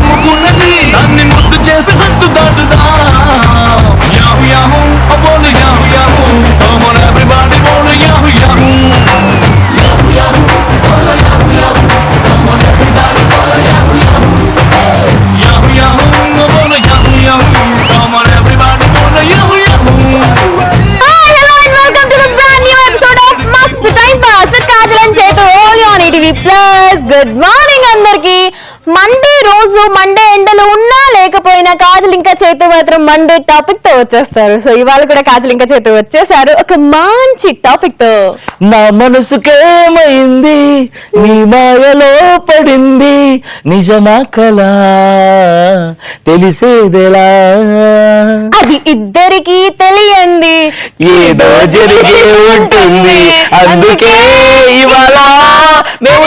నమ్ముకున్నది నన్ను ముద్దు చేసి హద్దు దాటుదా యాహూ యాహూ అబోలు yahoo yahoo come on everybody బోలు యాహూ యాహూ యాహూ యాహూ బోలు yahoo yahoo come on everybody బోలు యాహూ యాహూ యాహూ యాహూ అబోలు yahoo yahoo come on everybody బోలు యాహూ యాహూ గుడ్ మార్నింగ్ అందరికి. మండే రోజు మండే ఎండలు ఉన్నా లేకపోయినా కాజల్ ఇంకా చేతు మాత్రం మండే టాపిక్ తో వచ్చేస్తారు. సో ఇవాళ కూడా కాజల్ ఇంకా చేతు వచ్చేసారు ఒక మంచి టాపిక్ తో. నా మనసుకేమైంది నీ మాయలో పడింది నిజమా కలా తెలిసేదెలా అది ఇద్దరికి తెలియంది ఏదో జరిగి ఉంటుంది అందుకే ఇవాళ మేము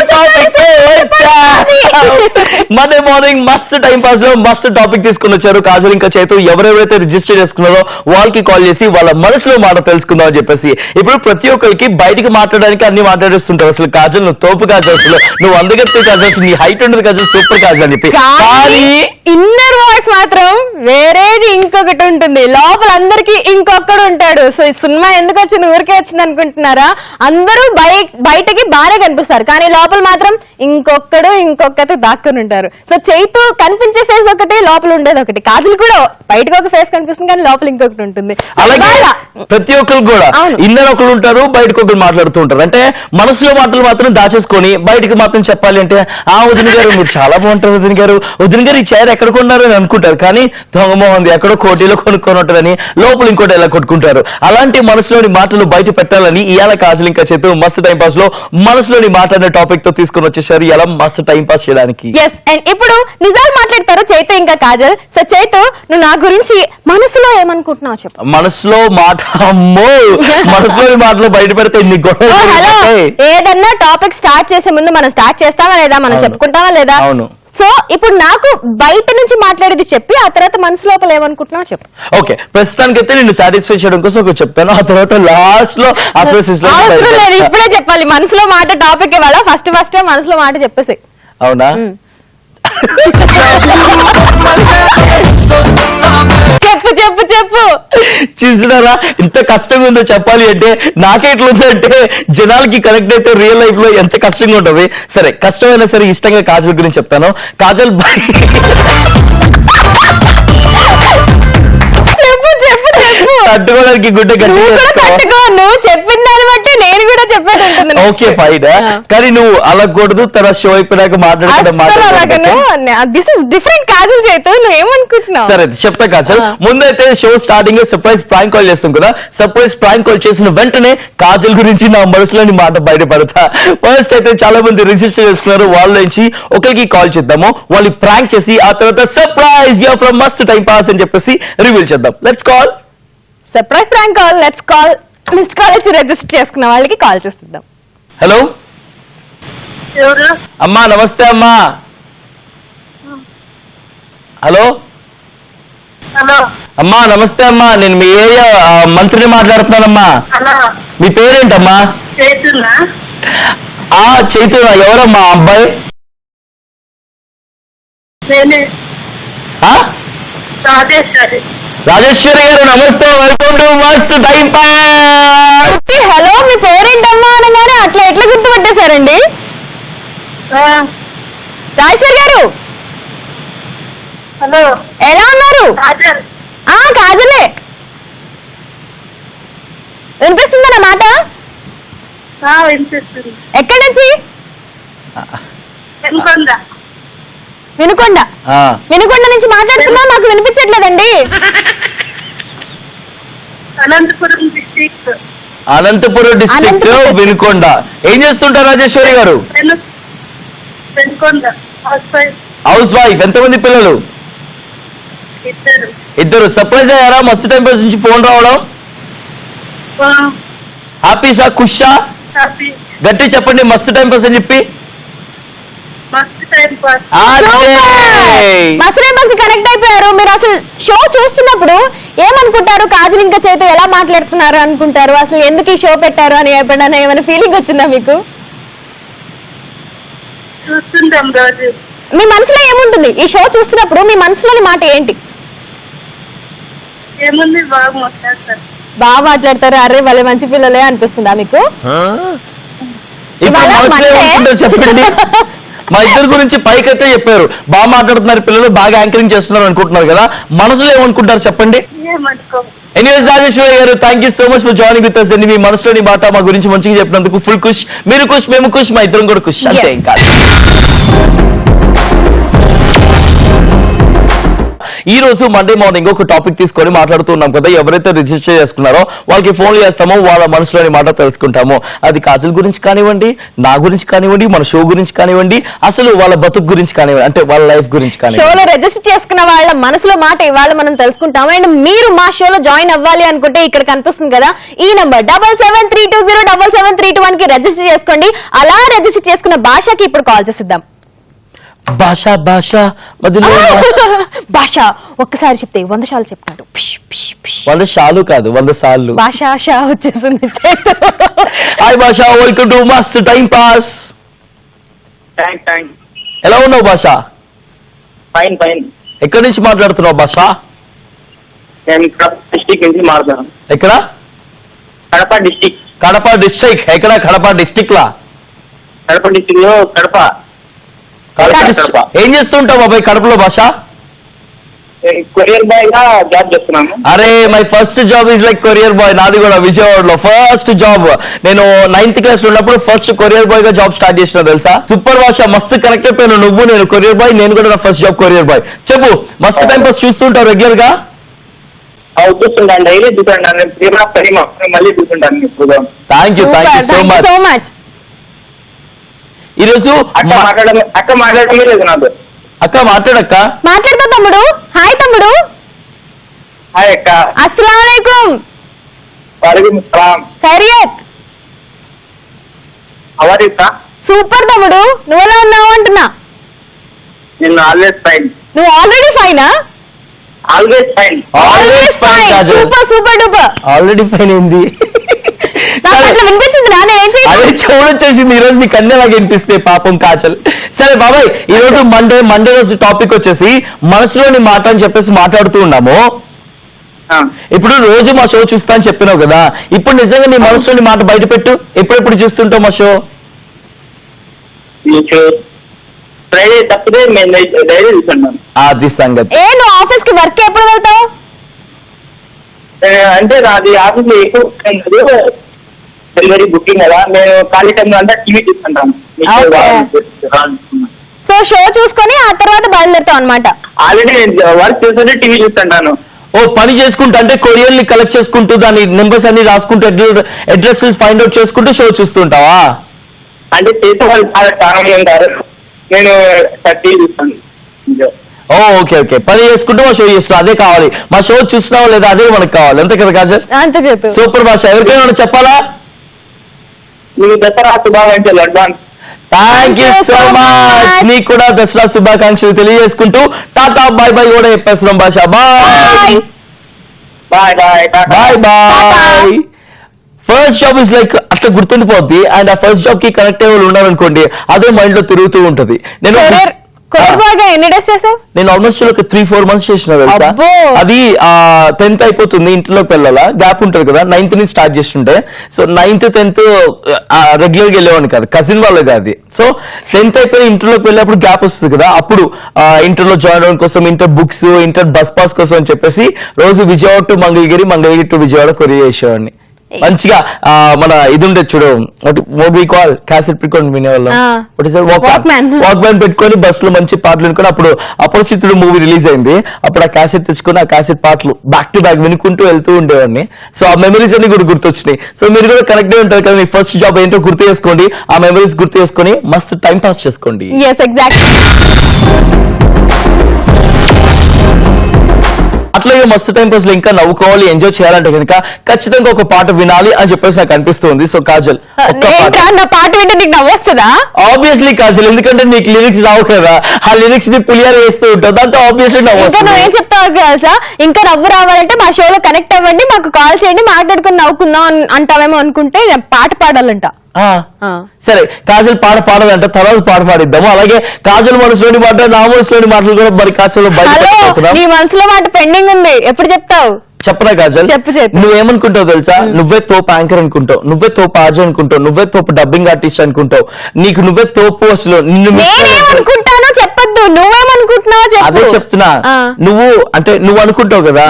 మండే మార్నింగ్ మస్తు టైం పాస్ లో మస్తు టాపిక్ తీసుకుని వచ్చారు కాజల్ ఇంకా చేతు. ఎవరెవరైతే రిజిస్టర్ చేసుకున్నారో వాళ్ళకి కాల్ చేసి వాళ్ళ మనసులో మాట తెలుసుకుందాం అని చెప్పేసి. ఇప్పుడు ప్రతి ఒక్కరికి బయటికి మాట్లాడడానికి అన్ని మాట్లాడేస్తుంటారు. అసలు కాజల్ నువ్వు తోపు కాజల్, అసలు నువ్వు అందగత్తే కాజల్, నీ హైట్ ఉండదు కాజల్, సూపర్ కాజల్ అని చెప్పి. కానీ ఇన్నర్ వాయిస్ మాత్రం వేరేది ఇంకొకటి ఉంటుంది, లోపల అందరికి ఇంకొకడు ఉంటాడు. సో ఈ సినిమా ఎందుకు వచ్చింది ఊరికే వచ్చింది అనుకుంటున్నారా? అందరూ బయటకి బాగా కనిపిస్తారు కానీ లోపల మాత్రం ఇంకొకటి దాక్కుని ఉంటారు. సో చైతు కనిపించే ఫేస్ ఒకటి, లోపల ఉండేది ఒకటి. కాజల్ కూడా బయటకు ఒక ఫేస్ కనిపిస్తుంది కానీ లోపల ఇంకొకటి ఉంటుంది. అలాగే ప్రతి ఒక్కరు కూడా ఇన్నర్ ఒకరు ఉంటారు, బయటకు ఒకరు మాట్లాడుతూ ఉంటారు. అంటే మనసులో మాటలు మాత్రం దాచేసుకొని బయటకు మాత్రం చెప్పాలి అంటే ఆ వదిన గారు మీరు చాలా బాగుంటారు, వదిన గారు ఈ చైర్ ఎక్కడ కొన్నారు అని అనుకుంటారు. కానీ దొంగమోహన్ ఎక్కడో కోటిలో కొనుక్కొని ఉంటారని లోపల ఇంకోటి ఎలా కొట్టుకుంటారు. అలాంటి మనసులోని మాటలు బయట పెట్టాలని ఇవాళ కాజల్ ఇంకా చేతు మస్తు టైం పాస్ లో మనసులోని మాట్లాడిన టాపిక్ తో తీసుకొని వచ్చేసారు ఇలా మస్తు టైం పాస్ చేయడానికి. ఇప్పుడు నిజాలు మాట్లాడతారు చైతు ఇంకా కాజల్. సో చైతు, నువ్వు నా గురించి మనసులో ఏమనుకుంటున్నావు చెప్పు. మనసులో మాట అమ్మో మనసులోని మాటలు బయట పెడితే ఇన్ని గొడవలు. ఏదన్నా టాపిక్ స్టార్ట్ చేసే ముందు మనం స్టార్ట్ చేస్తామా లేదా, మనం చెప్పుకుంటామా లేదా? అవును. సో ఇప్పుడు నాకు బయట నుంచి మాట్లాడేది చెప్పి ఆ తర్వాత మనసు లోపల ఏమనుకుంటున్నావు చెప్పు. ఓకే, ప్రస్తుతానికైతే నేను సాటిస్ఫై చేయడం కోసం ఒకటి చెప్తాను, ఆ తర్వాత లాస్ట్ లో ఇప్పుడే చెప్పాలి మనసులో మాట టాపిక్ ఇవాళ. ఫస్ట్ మనసులో మాట చెప్పేసి. అవునా? చెప్పు చూసినారా ఎంత కష్టంగా ఉందో చెప్పాలి అంటే. నాకే ఎట్లుందంటే జనాలకి కనెక్ట్ అయితే రియల్ లైఫ్ లో ఎంత కష్టంగా ఉంటుంది. సరే కష్టమైనా సరే ఇష్టంగా కాజల్ గురించి చెప్తాను. కాజల్ తట్టుకోవడానికి గుడ్డ నువ్వు చెప్పిన దాన్ని బట్టి నేను కూడా చెప్పేది ఉంటుంది. ఓకే ఫైన్, కానీ నువ్వు అలా కూడదు. తర్వాత షో అయిపోయినాక మాట్లాడుకుంటా. సరే చెప్తా కాజల్. ముందైతే show starting surprise prank call చేస్తాం కదా. సర్ప్రైజ్ ప్రాంక్ కాల్ చేసిన వెంటనే కాజల్ గురించి నా మనసులోని మాట బయటపడతా. ఫస్ట్ అయితే చాలా మంది రిజిస్టర్ చేసుకున్నారు, వాళ్ళ నుంచి ఒకరికి కాల్ చేద్దాము. వాళ్ళు ప్రాంక్ చేసి ఆ తర్వాత సర్ప్రైజ్ వి ఆర్ ఫ్రమ్ మస్త్ టైం పాస్ అని చెప్పేసి రివీల్ చేద్దాం. Let's call surprise prank call. Let's call. Missed call ఇచ్చి రిజిస్టర్ చేసుకున్న వాళ్ళకి కాల్ చేస్తున్నాం. హలో అమ్మా, నమస్తే అమ్మా. హలో అమ్మా, నమస్తే అమ్మా. నేను మీ ఏరియా మంత్రిని మాట్లాడుతున్నానమ్మా. మీ పేరేంటమ్మా? చైతన్య. ఎవరమ్మా అబ్బాయి? రాజేశ్వరి గారు నమస్తే, welcome to Mast time pass. Hello, మీ పేరేంటమ్మా అనగానే అట్లా ఎట్లా గుర్తుపట్టేశారండి? రాజేశ్వరి గారు హలో, ఎలా ఉన్నారు? కాజలే, వినిపిస్తుందా నా మాట? ఎక్కడి నుంచి? వినుకొండ నుంచి మాట్లాడుతున్నా, నాకు వినిపించట్లేదండి. అనంతపురం డిస్ట్రిక్ట్ వినుకొండ. ఏం చేస్తుంటారు రాజేశ్వరి గారు? House wife. ఎంతమంది పిల్లలు? ఇద్దరు. సర్ప్రైజ్ అయ్యారా మస్తు టైం పాస్ నుంచి ఫోన్ రావడం? హ్యాపీసా, ఖుషా? గట్టి చెప్పండి మస్తు టైం పాస్ అని చెప్పి. కనెక్ట్ అయిపోయారు మీరు. అసలు షో చూస్తున్నప్పుడు ఏమనుకుంటారు? కాజల్ ఇంకా చేతు ఎలా మాట్లాడుతున్నారు అనుకుంటారు? అసలు ఎందుకు ఈ షో పెట్టారు అని ఎప్పుడైనా ఏమైనా ఫీలింగ్ వచ్చిందా మీకు? మీ మనసులో ఏముంటుంది ఈ షో చూస్తున్నప్పుడు? మీ మనసులోని మాట ఏంటి? ఏముంది, బాగా మాట్లాడతారు. బాగా మాట్లాడతారు, అరే వాళ్ళే మంచి పిల్లలే అనిపిస్తుందా మీకు? ఇప్పుడు ఇవాళ మనసులో మండే. ఏమనుకుంటారు చెప్పండి. మా ఇద్దరు గురించి పైకైతే చెప్పారు, బాగా మాట్లాడుతున్నారు పిల్లలు, బాగా యాంకరింగ్ చేస్తున్నారు అనుకుంటున్నారు కదా, మనసులో ఏమనుకుంటారు చెప్పండి. ఏమనుకో. ఎనీవేస్ రాజేశ్వరి గారు, thank you so much for joining with us అండి. మీ మనసులోని మాట మా గురించి మంచిగా చెప్పినందుకు ఫుల్ ఖుష్. మీరు ఖుష్, మేము ఖుష్, మా ఇద్దరం కూడా ఖుష్, అంతే Yes. ఇంకా. ఈ రోజు మండే మార్నింగ్ ఒక టాపిక్ తీసుకొని మాట్లాడుతున్నాం కదా, ఎవరైతే రిజిస్టర్ చేసుకున్నారో వాళ్ళకి ఫోన్ చేస్తామో వాళ్ళ మనసులోని మాట తెలుసుకుంటాము. అది కాజల్ గురించి కానివ్వండి, నా గురించి కానివ్వండి, మన షో గురించి కానివ్వండి, అసలు వాళ్ళ బతుకు గురించి కానివ్వండి, అంటే వాళ్ళ లైఫ్ గురించి కానివ్వండి. షోలో రిజిస్టర్ చేసుకున్న వాళ్ళ మనసులో మాట ఇవాళ మనం తెలుసుకుంటాం. అండ్ మీరు మా షోలో జాయిన్ అవ్వాలి అనుకుంటే ఇక్కడ కనిపిస్తుంది కదా ఈ నంబర్ 7732077321 కి రిజిస్టర్ చేసుకోండి. అలా రిజిస్టర్ చేసుకున్న భాషకి ఇప్పుడు కాల్ చేసిద్దాం. భాష భాష మధ్యలో భాష ఒక్కసారి చెప్తే 100 సార్లు చెప్తాడు. 100 సార్లు కాదు, 100 సార్లు. భాష షా వచ్చేసింది. హాయ్ భాష, welcome to Mast time pass. ఎలా ఉన్నావు భాష? Fine fine. ఎక్కడి నుంచి మాట్లాడుతున్నావు భాష? నేను కడప డిస్టిక్ నుంచి మాట్లాడుతాను. ఎక్కడ? కడప డిస్టిక్. కడప డిస్ట్రిక్ట్. ఎక్కడ? కడప డిస్ట్రిక్ట్ లా? కడప డిస్టిక్ లో కడప. కడప district. ఏం చేస్తుంటావు బాబాయ్ కడపలో భాష? కొరియర్ బాయ్ గా జాబ్ చేస్తున్నాను. అరే my first job is like courier boy. నాది కూడా విజయవాడలో ఫస్ట్ జాబ్. నేను 9th క్లాస్ ఉన్నప్పుడు ఫస్ట్ కొరియర్ బాయ్ గా జాబ్ స్టార్ట్ చేసిన తెలుసా. సూపర్ భాష, మస్తు కనెక్ట్ అయిపోయాను. నువ్వు నేను కొరియర్ బాయ్, నేను కూడా నా ఫస్ట్ జాబ్ కొరియర్ బాయ్. చెప్పు, మస్తు టైం పాస్ చూస్తుంటావు రెగ్యులర్ గా? చూస్తుంటాను, డైలీ చూస్తుంటాను. మళ్ళీ చూస్తుంటాను ఇప్పుడు. Thank you so much. ఈరోజు అక్క మాట్లాడమే లేదు నాకు. అక్క మాట్లాడక్క. మాట్లాడతా తమ్ముడు. హాయ్ తమ్ముడు. హాయ్ అక్క. అస్సలాం వాలేకుం. వాలేకుం సలాం. ఖైరియత్. అవర్ ఇస్తా. సూపర్ తమ్ముడు, నువ్వు ఎలా ఉన్నావు అంటున్నా. నేను ఆల్వేస్ ఫైన్. నువ్వు ఆల్రెడీ ఫైనా? Always fine. Always fine. Super super duper. Already fine ఏంది? నాకు అట్లా వినిపించింది నా, నేనేం అదే చేయను. చూడొచ్చేసింది. ఈ రోజు మీకు అన్ని అలాగే వినిపిస్తాయి పాపం కాచల్. సరే బాబాయ్, ఈ రోజు మండే రోజు టాపిక్ వచ్చేసి మనసులోని మాట అని చెప్పేసి మాట్లాడుతూ ఉన్నాము. ఇప్పుడు రోజు మా షో చూస్తా అని చెప్పినావు కదా, ఇప్పుడు నిజంగా నీ మనసులోని మాట బయట పెట్టు. ఎప్పుడెప్పుడు చూస్తుంటావు మా షో? ఫ్రైడే తప్పితే మేము డైలీ చూస్తున్నాం. అది సంగతి. నువ్వు ఆఫీస్ కి వర్క్ ఎప్పుడు వెళ్తావు? అంటే నాది ఆఫీస్ లో ఎక్కువ డెలివరీ బుకింగ్ కదా, నేను ఖాళీ టైంలో అంతా టీవీ చూస్తుంటాను. సో షో చూసుకొని ఆ తర్వాత బయలుదేరుతావు అనమాట. ఆల్రెడీ వర్క్ చూస్తుంటే టీవీ చూస్తుంటాను. ఓ పని చేసుకుంటూ, అంటే కొరియర్ ని కలెక్ట్ చేసుకుంటూ దాని నెంబర్స్ అన్ని రాసుకుంటూ అడ్రస్ ఫైండ్ అవుట్ చేసుకుంటూ షో చూస్తుంటావా? అంటే చేసే వాళ్ళు చాలా మంది ఉంటారు, నేను టీవీ చూస్తాను. ఓకే ఓకే, పని చేసుకుంటూ మా షో చూస్తున్నావు, అదే కావాలి. మా షో చూస్తున్నావా లేదా అదే మనకు కావాలి, అంతే కదా కాజల్? అంతే చెప్పు. సూపర్ భాష. ఎవరికైనా చెప్పాలా? మీకు దసరా శుభాకాంక్షలు advance. Thank you so much. నీకు కూడా దసరా శుభాకాంక్షలు తెలియజేసుకుంటూ టాటా బాయ్ బాయ్ కూడా చెప్పేస్తున్నాం భాష. Bye bye bye bye bye. First job is like అట్లా గుర్తుండిపోద్ది. అండ్ ఆ ఫస్ట్ జాబ్ కి కనెక్ట్ అయ్యే వాళ్ళు ఉన్నారనుకోండి, అదే మైండ్ లో తిరుగుతూ ఉంటది. ఎన్ని డేస్ చేసావు? నేను ఆల్మోస్ట్ ఒక 3-4 months చేసిన తెలుసా. అబ్బో. అది 10th అయిపోతుంది, ఇంట్లోకి వెళ్ళాలా, గ్యాప్ ఉంటుంది కదా. 9th నుంచి స్టార్ట్ చేస్తుంటే, సో 9th 10th రెగ్యులర్ గా వెళ్ళేవాడిని కాదు, కజిన్ వాళ్ళగా అది. సో 10th అయిపోయి ఇంటర్లోకి వెళ్ళేప్పుడు గ్యాప్ వస్తుంది కదా, అప్పుడు ఇంటర్లో జాయిన్ అవ్వడం కోసం inter books, inter bus pass కోసం అని చెప్పేసి రోజు Vijayawada to Mangalagiri, Mangalagiri to Vijayawada courier చేసేవాడిని. మంచిగా మన ఇది ఉండే చూడు, మూవీ కాల్ క్యాసెట్ పెట్టుకొని వినేవాళ్ళం. వాక్మ్యాన్ పెట్టుకొని బస్ లో మంచి పాటలు వినుకొని, అప్పుడు అపరిచితుడు మూవీ రిలీజ్ అయింది, అప్పుడు ఆ క్యాసెట్ తెచ్చుకొని ఆ క్యాసెట్ పాటలు బ్యాక్ టు బ్యాక్ వినుకుంటూ వెళ్తూ ఉండేవాడిని. సో ఆ మెమరీస్ అన్ని కూడా గుర్తొచ్చినాయి. సో మీరు కూడా కనెక్ట్ అయి ఉంటారు కదా, మీ ఫస్ట్ జాబ్ ఏంటో గుర్తు చేసుకోండి, ఆ మెమరీస్ గుర్తు చేసుకొని మస్తు టైం పాస్ చేసుకోండి. అట్లాగే మస్తు టైం పాస్ లో ఇంకా నవ్వుకోవాలి, ఎంజాయ్ చేయాలంటే కనుక ఖచ్చితంగా ఒక పాట వినాలి అని చెప్పేసి నాకు అనిపిస్తుంది. సో కాజల్, నా పాట వింటే నీకు నవ్వొస్తుందా? ఆబ్వియస్లీ కాజల్, ఎందుకంటే నీకు లిరిక్స్ రావు కదా, ఆ లిరిక్స్ ని పులియారు వేస్తూ ఉంటావు, దాంతో ఆబ్వియస్లీ నవ్వు. నువ్వేం చెప్తావు తెలుసా, ఇంకా నవ్వు రావాలంటే మా షోలో కనెక్ట్ అవ్వండి, మాకు కాల్ చేయండి, మాట్లాడుకుని నవ్వుకుందాం అంటావేమో అనుకుంటే పాట పాడాలంట. సరే కాజల్ పాడదంటే తర్వాత పాడిద్దాము. అలాగే కాజల్ మనసులోని మాట నా మనసులోని మాటలు కూడా మరి కాజల్ నీ మనసులో మాట పెండింగ్ ఉంది, ఎప్పుడు చెప్తావు? చెప్పరా కాజల్, నువ్వేమనుకుంటావు తెలుసా? నువ్వే తోపు యాంకర్ అనుకుంటావు, నువ్వే తోపు ఆర్జ అనుకుంటావు, నువ్వే తోపు డబ్బింగ్ ఆర్టిస్ట్ అనుకుంటావు, నీకు నువ్వే తోపు అసలు. నేనేమనుకుంటానో చెప్పొద్దు, నువ్వేమనుకుంటున్నావో అదే చెప్తున్నా. నువ్వు అనుకుంటావు కదా,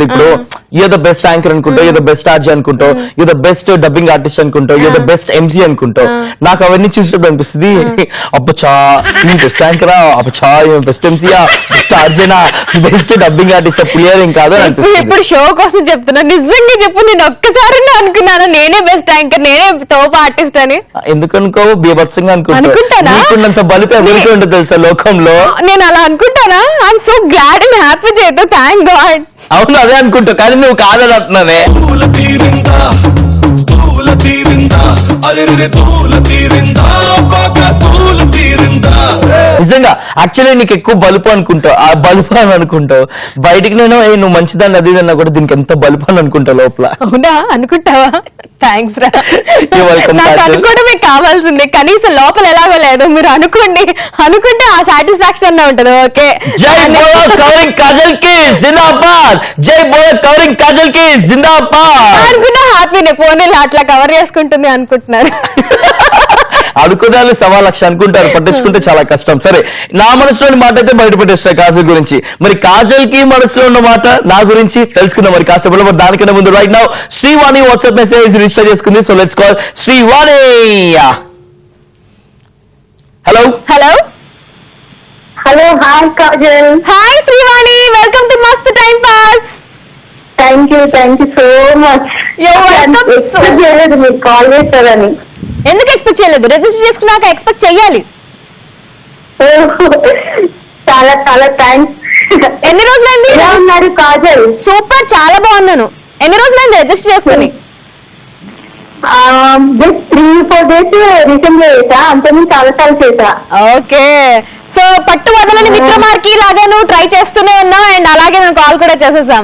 ఇప్పుడు యూ ద బెస్ట్ యాంకర్ అనుకుంటావు, యూ ద బెస్ట్ ఆర్జీ అనుకుంటావు, you the best dubbing artist అనుకుంటావు, యూ ద బెస్ట్ ఎంసీ అనుకుంటావు. నాకు అవన్నీ చూసినప్పుడు అనిపిస్తుంది, అబ్బచా బెస్ట్ యాంకరా, అబ్బచా బెస్ట్ ఎంసీయా, బెస్ట్ ఆర్జీనా, బెస్ట్ డబ్బింగ్ ఆర్టిస్ట్ పులియర్ ఏం కాదు అనిపిస్తుంది. ఇప్పుడు షో కోసం చెప్తున్నా, నిజంగా చెప్పు, నేను ఒక్కసారి అనుకున్నాను నేనే బెస్ట్ యాంకర్, నేనే తోపు ఆర్టిస్ట్ అని. ఎందుకు అనుకోవు? బీభత్సంగా అనుకుంటాను. నీకున్నంత బలిపి ఎవరికి ఉంటుంది తెలుసా లోకంలో? నేను అలా అనుకుంటానా? I'm so glad and happy చేద్దా, థ్యాంక్ గాడ్. అవును అదే అనుకుంటావు, కానీ నువ్వు కాదని అంటున్నావే. నిజంగా యాక్చువల్లీ నీకు ఎక్కువ బలుపు అనుకుంటావు, ఆ బలుపు అని అనుకుంటావు. బయటికి నేను నువ్వు మంచిదాన్ని అది అన్నా కూడా దీనికి ఎంత బలుపు అని అనుకుంటావు లోపల. అవునా? అనుకుంటావా? థ్యాంక్స్ రా. నాకు అనుకోవడమే కావాల్సింది, కనీసం లోపల ఎలాగో లేదు. మీరు అనుకుంటే ఆ సాటిస్ఫాక్షన్ ఉంటది. ఓకే, జై బోలో కవరింగ్ కాజల్ కి జిందాబాద్, జై బోలో కవరింగ్ కాజల్ కి జిందాబాద్ అనుకున్నా హ్యాపీనే. ఫోన్ అట్లా కవర్ చేసుకుంటుంది అనుకుంటున్నారు. అనుకున్నాను 1,00,000 అనుకుంటారు, పట్టించుకుంటే చాలా కష్టం. సరే, నా మనసులోని మాట అయితే బయట పెట్టేస్తా కాజల్ గురించి. మరి కాజల్ కి మనసులో ఉన్న మాట నా గురించి తెలుసుకుందాం మరి కాసేపు. మరి దానికన్నా ముందు right now Srivani WhatsApp message register చేసుకుంది. So let's call Srivani. Hello hello hello, hi Kajal. Hi Srivani, welcome to Mast time pass. Thank you so much. మీరు కాల్ చేస్తారని ఎందుకు ఎక్స్పెక్ట్ చేయలేదు? రిజిస్టర్ చేసుకున్నాక ఎక్స్పెక్ట్ చెయ్యాలి. చాలా చాలా థ్యాంక్స్. ఎన్ని రోజులైంది? ఎలా ఉన్నారు కాజల్? సూపర్, చాలా బాగున్నాను. ఎన్ని రోజులైంది రిజిస్టర్ చేసుకుని? జస్ట్ 3-4 days రీసెంట్ గా చేసా, అంతకుముందు చాలా సార్లు చేసా. ఓకే, సో పట్టు వదలని విక్రమార్కి లాగా నువ్వు ట్రై చేస్తూనే ఉన్నావు, అండ్ అలాగే మేము కాల్ కూడా చేసేసాం.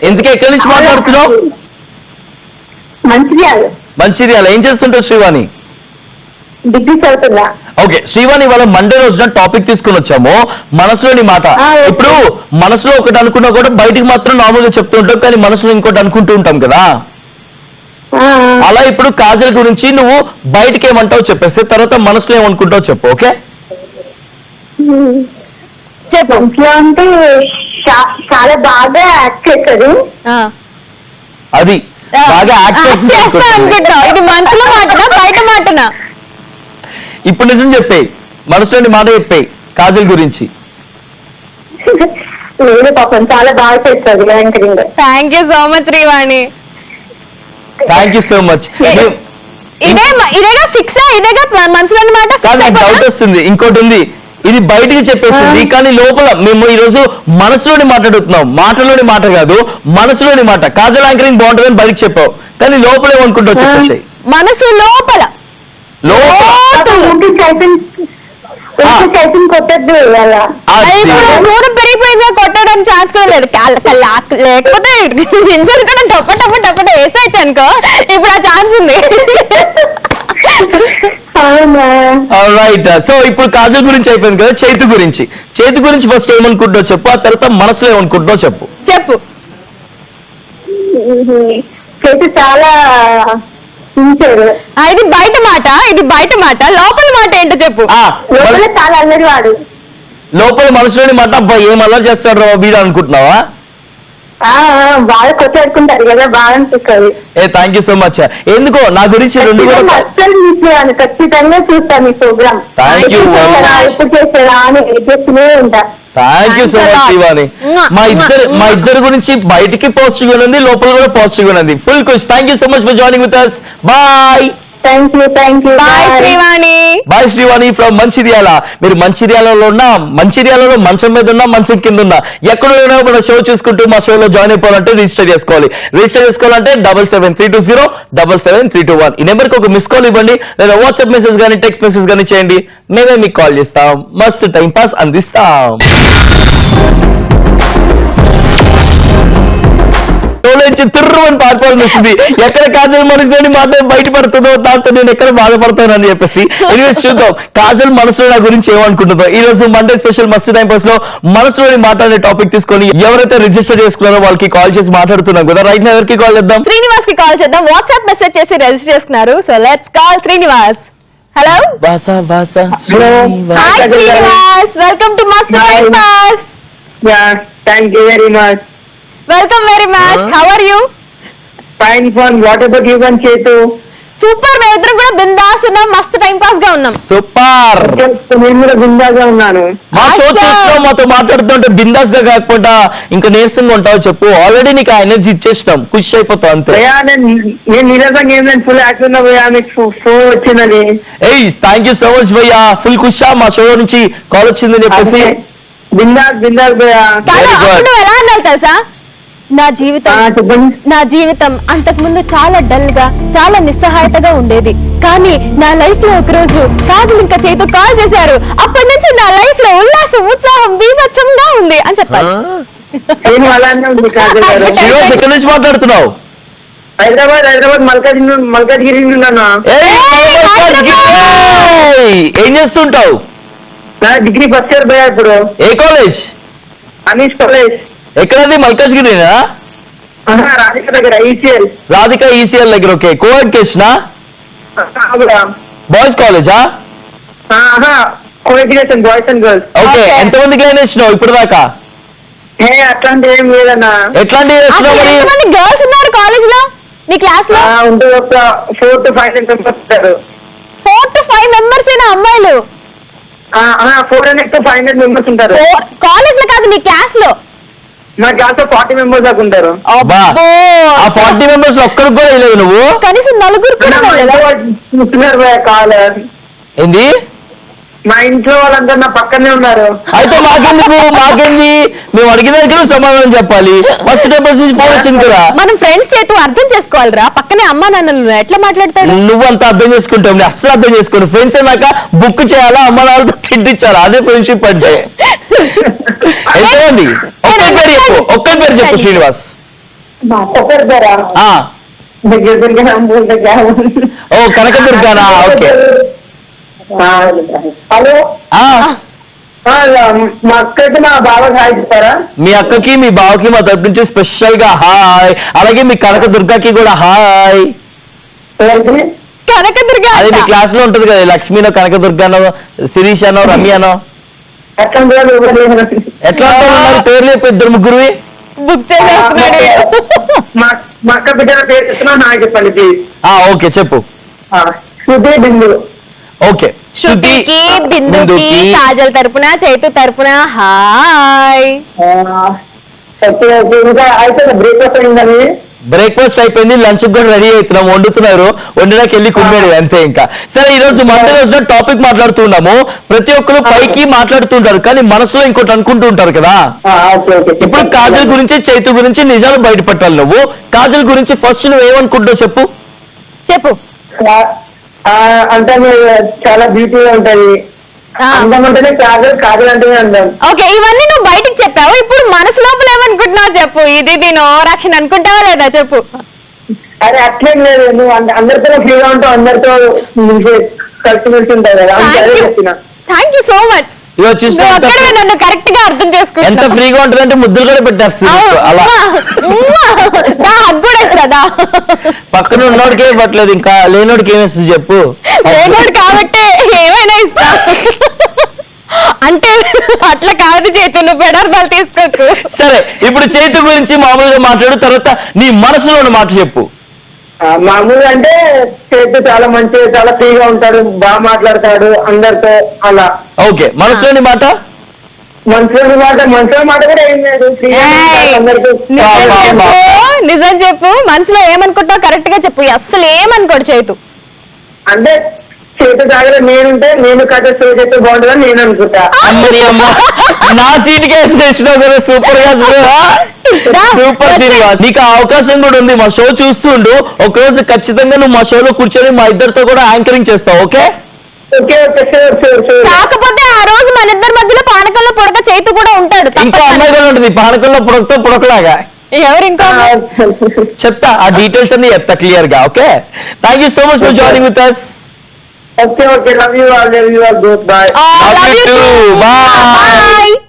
ఎందుకు ఎక్కడి నుంచి మాట్లాడుతున్నావు? మంచిర్యాల. ఏం చేస్తుంటావు శ్రీవాణి? డిగ్రీ చదువుతున్నా. ఓకే శ్రీవాణి, ఇవాళ మండే రోజున టాపిక్ తీసుకుని వచ్చాము, మనసులోని మాట. ఇప్పుడు మనసులో ఒకటి అనుకున్నా కూడా బయటికి మాత్రం నార్మల్ గా చెప్తూ ఉంటాం, కానీ మనసులో ఇంకోటి అనుకుంటూ ఉంటాం కదా. అలా ఇప్పుడు కాజల్ గురించి నువ్వు బయటికి ఏమంటావు చెప్పేసి, తర్వాత మనసులో ఏమనుకుంటావు చెప్పు. ఓకే చెప్పు. అంటే చాలా బాగా యాక్ట్ చేస్తుంది. అది బాగా యాక్ట్ చేస్తా అనుకుంటావు. ఇది మనసులో మాటనా బయట మాటనా? ఇప్పుడు నిజం చెప్పేయి, మనసులోని మాట చెప్పేయి కాజల్ గురించి. లేదు పాపం, చాలా బాగా చేస్తుంది anchoring. Thank you so much Srivani. Thank you so much. ఇదేగా ఫిక్సా? ఇదేగా మనసులోని మాట? కాదు, డౌట్ వస్తుంది. ఇంకోటి ఉంది, ఇది బయటికి చెప్పేస్తుంది కానీ లోపల మేము ఈ రోజు మనసులోని మాట్లాడుతున్నాం. మాటలోని మాట కాదు, మనసులోని మాట. కాజల్ యాంకరింగ్ బాగుంటుందని బయటికి చెప్పావు, కానీ లోపల ఏమనుకుంటావు చెప్పేసి. మనసు లోపల కొట్టద్దు, దూరం పెరిగిపోయిందా, కొట్టడానికి ఛాన్స్ కూడా లేదు. లేకపోతే టప్ప వేసేయచ్చు అనుకో, ఇప్పుడు ఆ ఛాన్స్ ఉంది. రైట్, సో ఇప్పుడు కాజల్ గురించి అయిపోయింది కదా, చేతి గురించి ఫస్ట్ ఏమనుకుంటావు చెప్పు, ఆ తర్వాత మనసులో ఏమనుకుంటావు చెప్పు. చేతి చాలా ఇది బయట మాట, లోపల మాట ఏంటో చెప్పు. లోపల చాలా అల్లరి వాడు. లోపల మనసులోని మాట, అబ్బాయి ఏం అల్లరి చేస్తాడు వీడు అనుకుంటున్నావా? బాగా కొట్లాడుకుంటారు కదా, బాగా అనిపిస్తుంది. Thank you so much. ఎందుకో నా గురించి రెండు కూడా ఖచ్చితంగా చూస్తాను ఈ ప్రోగ్రామ్. థ్యాంక్ యూ ఎప్పుడు చేస్తారా అని చేస్తూనే ఉంటా. Thank you so much Shivani. మా ఇద్దరు గురించి బయటికి పాజిటివ్ గా ఉంది, లోపల కూడా పాజిటివ్ గా ఉంది. ఫుల్ ఖుష్. Thank you so much for joining with us. Bye. Thank you. Bye Srivani. Bye Srivani from Mancherial. మీరు మంచిర్యాలలో మంచిర్యాలలో మంచం మీద ఉన్నా, మంచం కింద ఉన్నా, ఎక్కడ ఉన్నా మన షో చూసుకుంటూ మా షోలో జాయిన్ అయిపోవాలంటే రిజిస్టర్ చేసుకోవాలి. 7730773721 ఈ నెంబర్కి ఒక మిస్ కాల్ ఇవ్వండి, లేదా వాట్సాప్ మెసేజ్ కానీ టెక్స్ట్ మెసేజ్ కానీ చేయండి. మేమే మీకు కాల్ చేస్తాం, మస్తు టైం పాస్ అందిస్తాం. షోలో నుంచి తిర్రమని పారిపోవాలని వస్తుంది. ఎక్కడ కాజల్ మనసులోని మాట బయటపడుతుందో దాంతో నేను ఎక్కడ బాధపడతాను అని చెప్పేసి. ఎనీవేస్ చూద్దాం కాజల్ మనసులో నా గురించి ఏమనుకుంటుందో. ఈ రోజు మండే స్పెషల్ మస్తు టైం పాస్ లో మనసులోని మాట్లాడే టాపిక్ తీసుకొని ఎవరైతే రిజిస్టర్ చేసుకున్నారో వాళ్ళకి కాల్ చేసి మాట్లాడుతున్నాం కదా. రైట్ నా ఎవరికి కాల్ చేద్దాం? శ్రీనివాస్ కి కాల్ చేద్దాం. వాట్సాప్ మెసేజ్ చేసి రిజిస్టర్ చేసుకున్నారు. So let's call Srinivas. Hello వాసా వాసా hi Srinivas, welcome to Mast time pass. Thank you very much. Welcome very much. How are you? Fine fun. What about you one చేతు? సూపర్. మేమిద్దరం కూడా బిందాస్ ఉన్నాం, మస్తు టైం పాస్ గా ఉన్నాం. సూపర్. నేను కూడా బిందాగా ఉన్నాను. మా షో చూస్తున్నావు, మాతో మాట్లాడుతుంటే బిందాస్ గా కాకుండా ఇంకా నీరసంగా ఉంటావు చెప్పు. ఆల్రెడీ నీకు ఆ ఎనర్జీ ఇచ్చేసినాం, ఖుషి అయిపోతావు అంతే. భయ్యా నేను నీరసంగా ఏంటంటే ఫుల్ యాక్టివ్ ఉన్నా భయ్యా, మీకు ఫోన్ వచ్చిందని. ఏయ్ థ్యాంక్ యూ సో మచ్ భయ్యా, ఫుల్ ఖుషా మా షో నుంచి కాల్ వచ్చిందని చెప్పేసి. బిందాస్ బిందాస్ భయ్యా. కాదు, Very good. అప్పుడు ఎలా అన్నావు తెలుసా? చెప్పండి. నా జీవితం అంతకు ముందు చాలా డల్ గా, చాలా నిస్సహాయతగా ఉండేది. కానీ నా లైఫ్ లో ఒక రోజు కాజల్ ఇంకా చేతు కాల్ చేశారు. అప్పటి నుంచి నా లైఫ్ లో ఉల్లాసం, ఉత్సాహం, బీభత్సంగా ఉంది అని చెప్పాలి. నేను అలానే ఉంది కాజల్ గారు. శ్రీనివాస్ ఎక్కడి నుంచి మాట్లాడుతున్నావు? హైదరాబాద్ మల్కాజ్గిరి ఉన్నాను. ఏం చేస్తుంటావు? నా డిగ్రీ ఫస్ట్ ఇయర్ భయ్యా ఇప్పుడు. ఏ కాలేజ్? అనీష్ కాలేజ్. ఎక్కడది? మల్కాజ్గిరినా? రాధిక దగ్గర ఈసీఎల్. రాధిక ఈసీఎల్ దగ్గర. ఓకే, కో ఎడ్యుకేషనా? బాయ్స్ కాలేజా? Coeducation, boys and girls. Okay, Okay. ఎంతమందికి లైన్ వేసినావు ఇప్పుడు దాకా? అట్లాంటి ఏం లేదన్నా. ఎట్లాంటి వేసినావు మరి? ఎంతమంది గర్ల్స్ ఉన్నారు కాలేజ్ లో నీ క్లాస్ లో? ఉంటే ఒక 4 to 5 మెంబర్స్ ఉంటారు. 4 to 5 మెంబర్స్ ఏనా అమ్మాయిలు? 400 to 500 మెంబర్స్ ఉంటారు. కాలేజ్ లో కాదు, నీ క్లాస్ లో. మా క్లాస్ లో 40 మెంబర్స్ దాకా ఉంటారు. బా, ఆ 40 మెంబర్స్ లో ఒక్కడికి కూడా వెళ్ళలేదు నువ్వు? కనీసం నలుగురు కూడా వెళ్ళలేదా? చూస్తున్నారు కాల్. ఏంది? మా ఇంట్లో వాళ్ళందరూ నా పక్కనే ఉన్నారు. అయితే మాకేంది? మేము అడిగినానికి నువ్వు సమాధానం చెప్పాలి. ఫస్ట్ టైంపాస్ నుంచి ఫోన్ వచ్చింది కదా. మనం ఫ్రెండ్స్ చేతు అర్థం చేసుకోవాలిరా. పక్కనే అమ్మా నాన్నలు ఎట్లా మాట్లాడతాడు? నువ్వు అంత అర్థం చేసుకుంటావు, నేను అస్సలు అర్థం చేసుకోను. ఫ్రెండ్స్ అన్నాక బుక్ చేయాలా, అమ్మ నాన్నతో తిట్టించాలా, అదే ఫ్రెండ్షిప్ అంటే. ఎంతమంది? ఒక్కరి పేరు చెప్పు శ్రీనివాస్. ఒకరి ధర ఆ, ఓ కనకదుర్గానా? ఓకే. హలో. ఆ, మా అక్కకి మా బాబాకి హాయ్ చెప్తారా? మీ అక్కకి మీ బావకి మా తరపు నుంచి స్పెషల్ గా హాయ్. అలాగే మీ కనకదుర్గకి కూడా హాయ్. కనకదుర్గ అదే మీ క్లాస్ లో ఉంటది కదా, లక్ష్మీనో కనకదుర్గానో శిరీషానో రమ్యానో అట్లా ఎట్లా ఉన్నారు పేర్లు చెప్పి ఇద్దరు ముగ్గురువి. బుక్ చేసేస్తున్నాడు. మా అక్క బిడ్డ పేరు చెప్తున్నా, నాకు చెప్పండి ప్లీజ్. ఓకే చెప్పు. శృతి బిందు. ఓకే, శృతికి, బిందుకి, కాజల్ తరపున, చైతు తరపున హాయ్. ఇంకా అయితే బ్రేక్ఫాస్ట్ అయిందని. బ్రేక్ఫాస్ట్ అయిపోయింది, లంచ్ కూడా రెడీ అవుతున్నాం, వండుతున్నారు, వండడానికి వెళ్ళి కుమ్మేడు అంతే. ఇంకా సరే, ఈ రోజు మండే రోజున టాపిక్ మాట్లాడుతున్నాము. ప్రతి ఒక్కరు పైకి మాట్లాడుతుంటారు కానీ మనసులో ఇంకోటి అనుకుంటూ ఉంటారు కదా. ఇప్పుడు కాజల్ గురించి, చైతు గురించి నిజాలు బయటపట్టాలి. నువ్వు కాజల్ గురించి ఫస్ట్ నువ్వు ఏమనుకుంటావు చెప్పు. చెప్పు. అంటే చాలా బ్యూటీగా ఉంటది. అందం అంటేనే కాజల్, కాజల్ అంటేనే అందం. ఓకే, ఇవన్నీ నువ్వు బయటికి చెప్పావు. ఇప్పుడు మనసు లోపల ఏమనుకుంటున్నావు చెప్పు. ఇది దీని రక్షణ అనుకుంటావా లేదా చెప్పు. అరే అట్లేం లేదు, నువ్వు అందరితో ఫ్రీగా ఉంటావు, అందరితో కలిసిమెలిసి ఉంటావు కదా. Thank you so much. నన్ను కరెక్ట్ గా అర్థం ఎంత చేసుకుంటా. ఫ్రీగా ఉంటుందంటే ముద్దులు కూడా పెట్టేస్తుంది అలా. హగ్ కూడా ఇస్తుందా? పక్కన ఉన్నోడికి ఇవ్వట్లేదు, ఇంకా లేనోడికి ఏమేస్తుంది చెప్పు. లేనోడు కాబట్టి ఏమైనా ఇస్తా అంటే అట్లా కాదు చేతు, నువ్వు పెడార్థాలు తీసుకోకు. సరే, ఇప్పుడు చైతు గురించి మామూలుగా మాట్లాడు, తర్వాత నీ మనసులో ఉన్న మాట చెప్పు. మామూలుగా అంటే చేతి చాలా మంచిగా, చాలా ఫ్రీగా ఉంటాడు, బాగా మాట్లాడతాడు అందరితో అలా. ఓకే, మనసులోని మాట. మనసులో మాట కూడా ఏం లేదు, ఫ్రీగా అందరితో. నిజం చెప్పు, మనసులో ఏమనుకుంటావు కరెక్ట్ గా చెప్పు. అస్సలు ఏమనుకోడు చేతు. అంటే చేతి జాగ్రత్త నేనుంటే, నేను కథ షో చేస్తే బాగుంటుందని నేను అనుకుంటా. నా సీట్కి వేసినావు కదా, సూపర్ గా. సూపర్ శ్రీనివాస్, నీకు ఆ అవకాశం కూడా ఉంది. మా షో చూస్తుండు, ఒక రోజు ఖచ్చితంగా నువ్వు మా షోలో కూర్చొని మా ఇద్దరితో కూడా యాంకరింగ్ చేస్తావు. ఓకే? కాకపోతే ఆ రోజు మన ఇద్దరి మధ్యలో పానకంలో పుడక చేతు కూడా ఉంటాడు. ఇంకో అమ్మాయి కూడా ఉంటుంది పానకంలో పుడకతో పుడకలాగా. ఎవరు ఇంకో చెప్తా ఆ డీటెయిల్స్ అన్ని చెప్తా క్లియర్ గా. Okay, thank you so much for joining with us. Okay love you all good bye.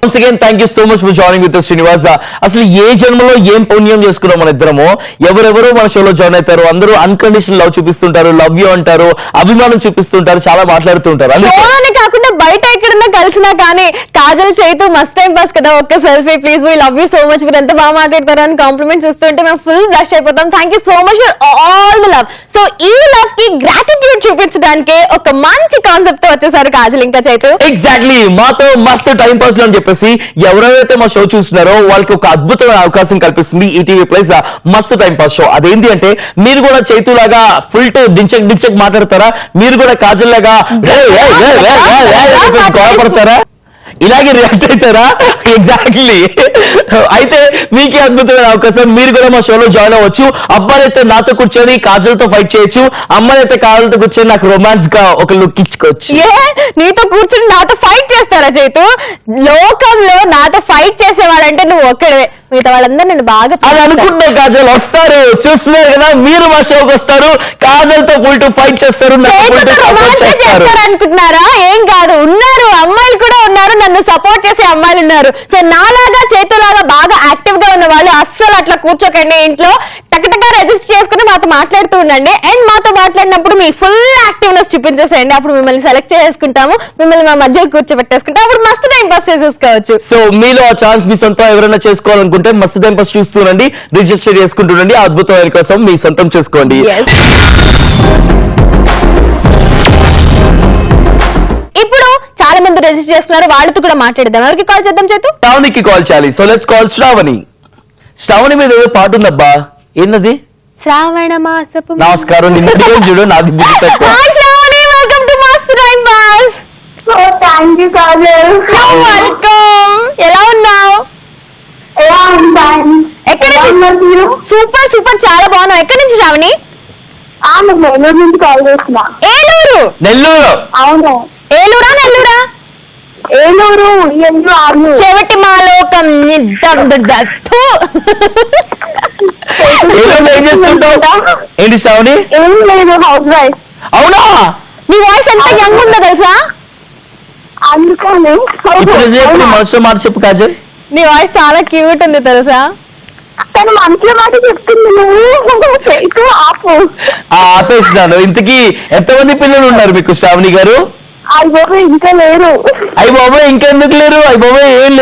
Once again, thank you so much for joining with us, Srinivas. అసలు ఏ జన్మలో ఏం పుణ్యం చేసుకున్నాం మన ఇద్దరము. ఎవరెవరో మన షోలో జాయిన్ అవుతారు, అందరూ అన్కండిషనల్ లవ్ చూపిస్తుంటారు, లవ్ యూ అంటారు, అభిమానం చూపిస్తుంటారు, చాలా మాట్లాడుతుంటారు. షోలోనే కాకుండా బయట ఎక్కడన్నా కలిసినా కానీ కాజల్ చేతూ మస్త్ టైం పాస్ కదా, ఒక్క selfie please, we love you so much, మీరు ఎంత బాగా మాట్లాడతారు అని కాంప్లిమెంట్స్ ఇస్తుంటే మేము ఫుల్ బ్లష్ అయిపోతాం. Thank you so much for all the love. So ఈ లవ్ కి గ్రాటిట్యూడ్ చూపించడానికి ఒక మంచి కాన్సెప్ట్ తో వచ్చేసారు కాజల్ ఇంకా చైతు. ఎగ్జాక్ట్లీ, మాతో మస్తు టైం పాస్ అని చెప్పేసి ఎవరైతే మా షో చూస్తున్నారో వాళ్ళకి ఒక అద్భుతమైన అవకాశం కల్పిస్తుంది ఈటీవీ ప్లస్ మస్తు టైం పాస్ షో. అదేంటి అంటే మీరు కూడా చైతులాగా ఫుల్ టు డించక్ మాట్లాడతారా, మీరు కూడా కాజల్ లాగా గొడవపడతారా, ఇలాగే రియాక్ట్ అవుతారా? ఎగ్జాక్ట్లీ. అయితే మీకే అద్భుతమైన అవకాశం, మీరు కూడా మా షోలో జాయిన్ అవ్వచ్చు. అబ్బాయిలైతే నాతో కూర్చొని కాజల్ తో ఫైట్ చేయొచ్చు, అమ్మాయిలైతే కాజల్తో కూర్చొని నాకు రొమాన్స్ గా ఒక లుక్ ఇచ్చుకోవచ్చు. నీతో కూర్చొని నాతో ఫైట్ చేస్తారా చైతు? లోకంలో నాతో ఫైట్ చేసేవాడంటే నువ్వు ఒక్కడవే, మిగతా వాళ్ళందరూ నేను బాగా అది అనుకుంటున్నా. కాజల్ వస్తారు, చూస్తున్నారు కదా, మీరు మా షోకి వస్తారు, కాజల్ తో ఫుల్ టు ఫైట్ చేస్తారు, అనుకుంటున్నారా? ఏం కాదు, ఉన్నారు అమ్మాయిలు కూడా ఉన్నారు, నన్ను సపోర్ట్ చేసే అమ్మాయిలు ఉన్నారు. సో నాలాగా చేతులాగా బాగా యాక్టివ్ గా ఉన్న వాళ్ళు అస్సలు అట్లా కూర్చోకండి, ఇంట్లో టకటగా రిజిస్టర్ చేసుకుని మాతో మాట్లాడుతూ ఉండండి. అండ్ మాతో మాట్లాడినప్పుడు మీ ఫుల్ యాక్టివ్నెస్ చూపించేసేయండి, అప్పుడు మిమ్మల్ని సెలెక్ట్ చేసుకుంటాము, మిమ్మల్ని మా మధ్యలో కూర్చోబెట్టేసుకుంటాం, అప్పుడు మస్తు టైం పాస్ చేసేసుకోవచ్చు. సో మీలో ఆ ఛాన్స్ మీ సొంతం ఎవరైనా చేసుకోవాలనుకుంటే మస్తు టైం పాస్ చూస్తుండండి, రిజిస్టర్ చేసుకుంటుండండి, ఆ అద్భుతమైన కోసం మీ సొంతం చేసుకోండి. ఇప్పుడు చాలా మంది రిజిస్టర్ చేస్తున్నారు, వాళ్ళతో కూడా మాట్లాడదాం. ఎవరికి కాల్ చేద్దాం చేతు? శ్రావణికి కాల్ చేయాలి. So let's call Shravani. Shravani మీద ఏదో పాట ఉందబ్బా, ఏంటది? శ్రావణ మాసపు. నమస్కారం, నిన్న చూడు నాది బుద్ధి తక్కువ. Shravani, welcome to Mast time pass. Thank you Kajal. Welcome. ఎలా ఉన్నావు? ఎక్కడ? సూపర్ సూపర్, చాలా బాగున్నావు. ఎక్కడి నుంచి శ్రావణి? నెల్లూరు నుంచి కాల్ చేసిన. ఏలూరు? నెల్లూరు. అవును. ఏలూరా నెల్లూరా? ఏలూరు. చెవిటి మాలోకం ఏం చేస్తుంటావు? ఏంటి శ్రావణి? ఏం లేదు, హౌస్ వైఫ్. అవునా? నీ వాయిస్ ఎంత యంగ్ ఉందో తెలుసా? అందుకని ఇప్పుడు మనసులో మాట చెప్పు కాజల్. నీ వాయిస్ చాలా క్యూట్ ఉంది తెలుసా? తను మనసులో మాట చెప్తుంది, నువ్వు ఆపు. ఆపేసినాను. ఇంతకీ ఎంతమంది పిల్లలు ఉన్నారు మీకు శ్రావణి గారు? అయ్య బాబు ఇంకా లేరు. అయ్య బాబోయ్, ఇంకెందుకు లేరు? అయ్య బాబోయ్, ఏం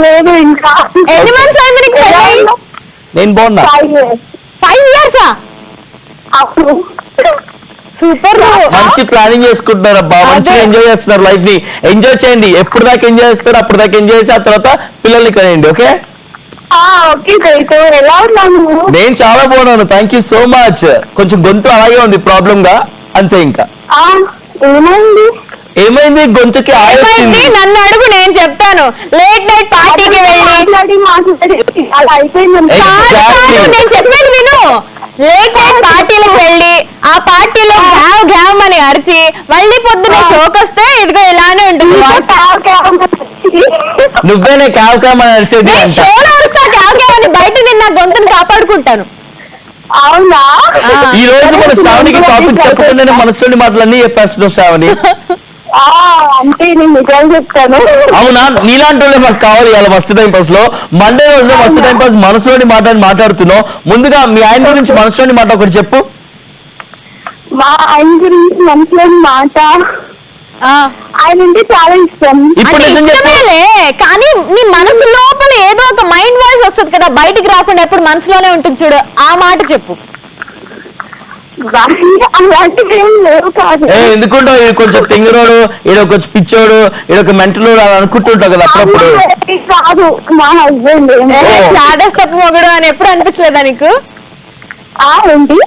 లేదు ఇంకా. ఎన్ని మంత్స్ అయింది నీకు పెళ్ళి? నేను బాగున్నా. 5 years. అప్పుడు సూపర్. మంచి ప్లానింగ్ చేసుకుంటున్నారు అబ్బా, మంచిగా ఎంజాయ్ చేస్తున్నారు లైఫ్ ని. ఎంజాయ్ చేయండి, ఎప్పుడు దాకా ఎంజాయ్ చేస్తారు అప్పుడు దాకా ఎంజాయ్ చేసి ఆ తర్వాత పిల్లల్ని కనేయండి. ఓకే? ఎలా ఉన్నాను? నేను చాలా బాగున్నాను, థ్యాంక్ యూ సో మచ్. కొంచెం గొంతు అలాగే ఉంది ప్రాబ్లం గా, అంతే. ఇంకా ఏమైంది? గొంతుకి ఏమైంది? నన్ను అడుగు, నేను చెప్తాను. లేట్ నైట్ పార్టీకి వెళ్ళి అలా అయిపోయింది. నేను చెప్పేది విను. లేట్ నైట్ పార్టీలకు వెళ్ళి ఆ పార్టీలో గ్యావ్ గ్యావ్ అని అరిచి మళ్ళీ పొద్దున్న షోకి వస్తే ఇదిగో ఇలానే ఉంటుంది. నువ్వేనే క్యావ్ క్యామ్ అని అరిచేది. షోలో అరుస్తా గ్యావ్ గ్యావ్ అని, బయట నేను నా గొంతుని కాపాడుకుంటాను. అవునా? ఈ రోజు మన శ్రావణికి టాపిక్ చెప్పకుండానే మనసులోని మాటలన్నీ చెప్పేస్తున్నావు శ్రావణి. అంటే నేను నిజాలు చెప్తాను. అవునా? నీలాంటి వాళ్ళే మాకు కావాలి ఇలా మస్తు టైం పాస్ లో. మండే రోజులో మస్తు టైం పాస్ మనసులోని మాట్లాడుతున్నావు. ముందుగా మీ ఆయన గురించి మనసులోని మాట ఒకటి చెప్పు. మా ఆయన గురించి మనసులోని మాట, ఆయన అంటే చాలా ఇష్టం. ఇప్పుడు ఇష్టమేలే, కానీ నీ మనసు లోపల ఏదో ఒక మైండ్ వాయిస్ వస్తుంది కదా, బయటికి రాకుండా ఎప్పుడు మనసులోనే ఉంటుంది చూడు, ఆ మాట చెప్పు. అలాంటివి ఏం లేవు కాదు. ఎందుకుంటావు? ఇది కొంచెం తింగరోడు, ఈడ కొంచెం పిచ్చోడు, ఈడొక మెంటలోడు అని అనుకుంటుంటావు కదా అప్పుడప్పుడు. కాదు, మా హస్బెండ్ చాదస్తపు మొగుడు అని ఎప్పుడు అనిపించలేదా నీకు? ఏంటి?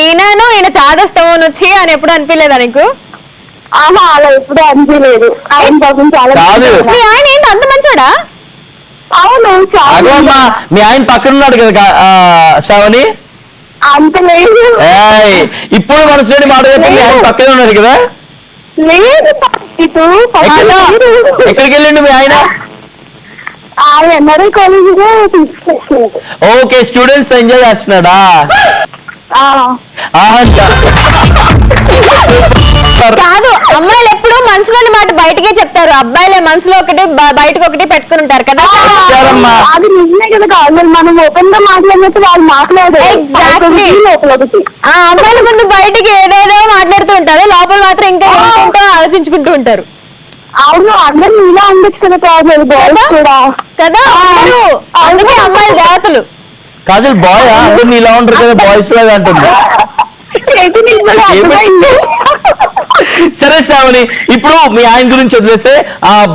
ఈయన చాదస్తము వచ్చి అని ఎప్పుడు అనిపించలేదా నీకు? అలా ఎప్పుడు అనిపించలేదు. ఆయన పాపం చాలా. మీ ఆయన ఏంటి అంత మంచోడా? అవును. అమ్మా, మీ ఆయన పక్కన ఉన్నాడు కదా శ్రావణి. అంత లేదు. ఇప్పుడు మనసులోని మాట చెప్పి మీ ఆయన పక్కనే ఉన్నాడు కదా. లేదు, ఎక్కడికి వెళ్ళండి మీ ఆయన? ఎన్ఆర్ఐ కాలేజ్ లో తీసుకొచ్చారు. ఓకే, స్టూడెంట్స్ ఎంజాయ్ చేస్తున్నాడా? కాదు, అమ్మాయిలు ఎప్పుడు మనసులోని మాట బయటకే చెప్తారు, అబ్బాయిలే మనసులో ఒకటి బయటకు ఒకటి పెట్టుకుని ఉంటారు కదా. అది నిజమే కదా కాదు, మనం ఓపెన్ గా మాట్లాడినట్టు వాళ్ళు మాట్లాడారు. ఆ అమ్మాయిల ముందు బయటికి ఏదేదో మాట్లాడుతూ ఉంటారు, లోపల మాత్రం ఇంకా ఏంటో ఆలోచించుకుంటూ ఉంటారు. అవును, అందరు ఇలా ఉండొచ్చు కదా కాదు, బాయ్స్ కూడా కదా. అందుకే అమ్మాయిలు దేవతలు. కాజల్ బాయ్ అందరు ఇలా ఉంటారు కదా, బాయ్స్ లాగా అంటుంది. సరే శ్రావణి, ఇప్పుడు మీ ఆయన గురించి వదిలేసే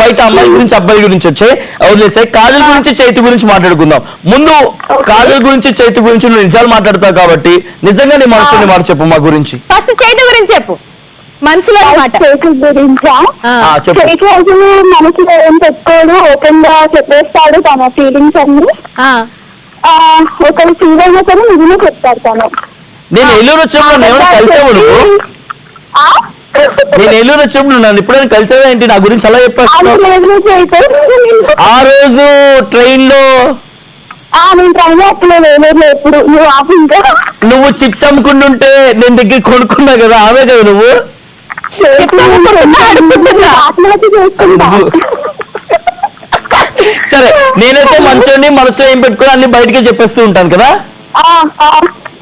బయట అమ్మాయి గురించి అబ్బాయి గురించి వదిలేసే కాజల్ గురించి చైతు గురించి మాట్లాడుకుందాం. ముందు కాజల్ గురించి చైతు గురించి నువ్వు నిజాలు మాట్లాడతావు కాబట్టి నిజంగా నీ మనసుని మాట చెప్పు మా గురించి. ఫస్ట్ చైతు గురించి చెప్పు, మనసులో మాట. గురించా? చెప్పు. అసలు మనసులో ఏం పెట్టుకోడు, ఓపెన్ గా చెప్పేస్తాడు తన ఫీలింగ్స్ అన్ని. ఒకరు ఫీల్ అయినా సరే నిజమే చెప్తాడు తను. నేను ఏలూరు వచ్చినప్పుడు ఏమైనా కలిసావు నువ్వు? నేను ఏలూరు వచ్చినప్పుడు నన్ను ఎప్పుడైనా కలిసావా ఏంటి? నా గురించి అలా చెప్పేస్తాను. ఆ రోజు ట్రైన్ లో నేను ట్రైన్ లో ఎక్కలేదు ఎప్పుడు. నువ్వు చిప్స్ అమ్ముకుంటుంటే నేను దగ్గర కొనుక్కున్నా కదా, ఆమె కదా నువ్వు. సరే, నేనైతే మంచోని మనసులో ఏం పెట్టుకుని అన్ని బయటకే చెప్పేస్తూ ఉంటాను కదా.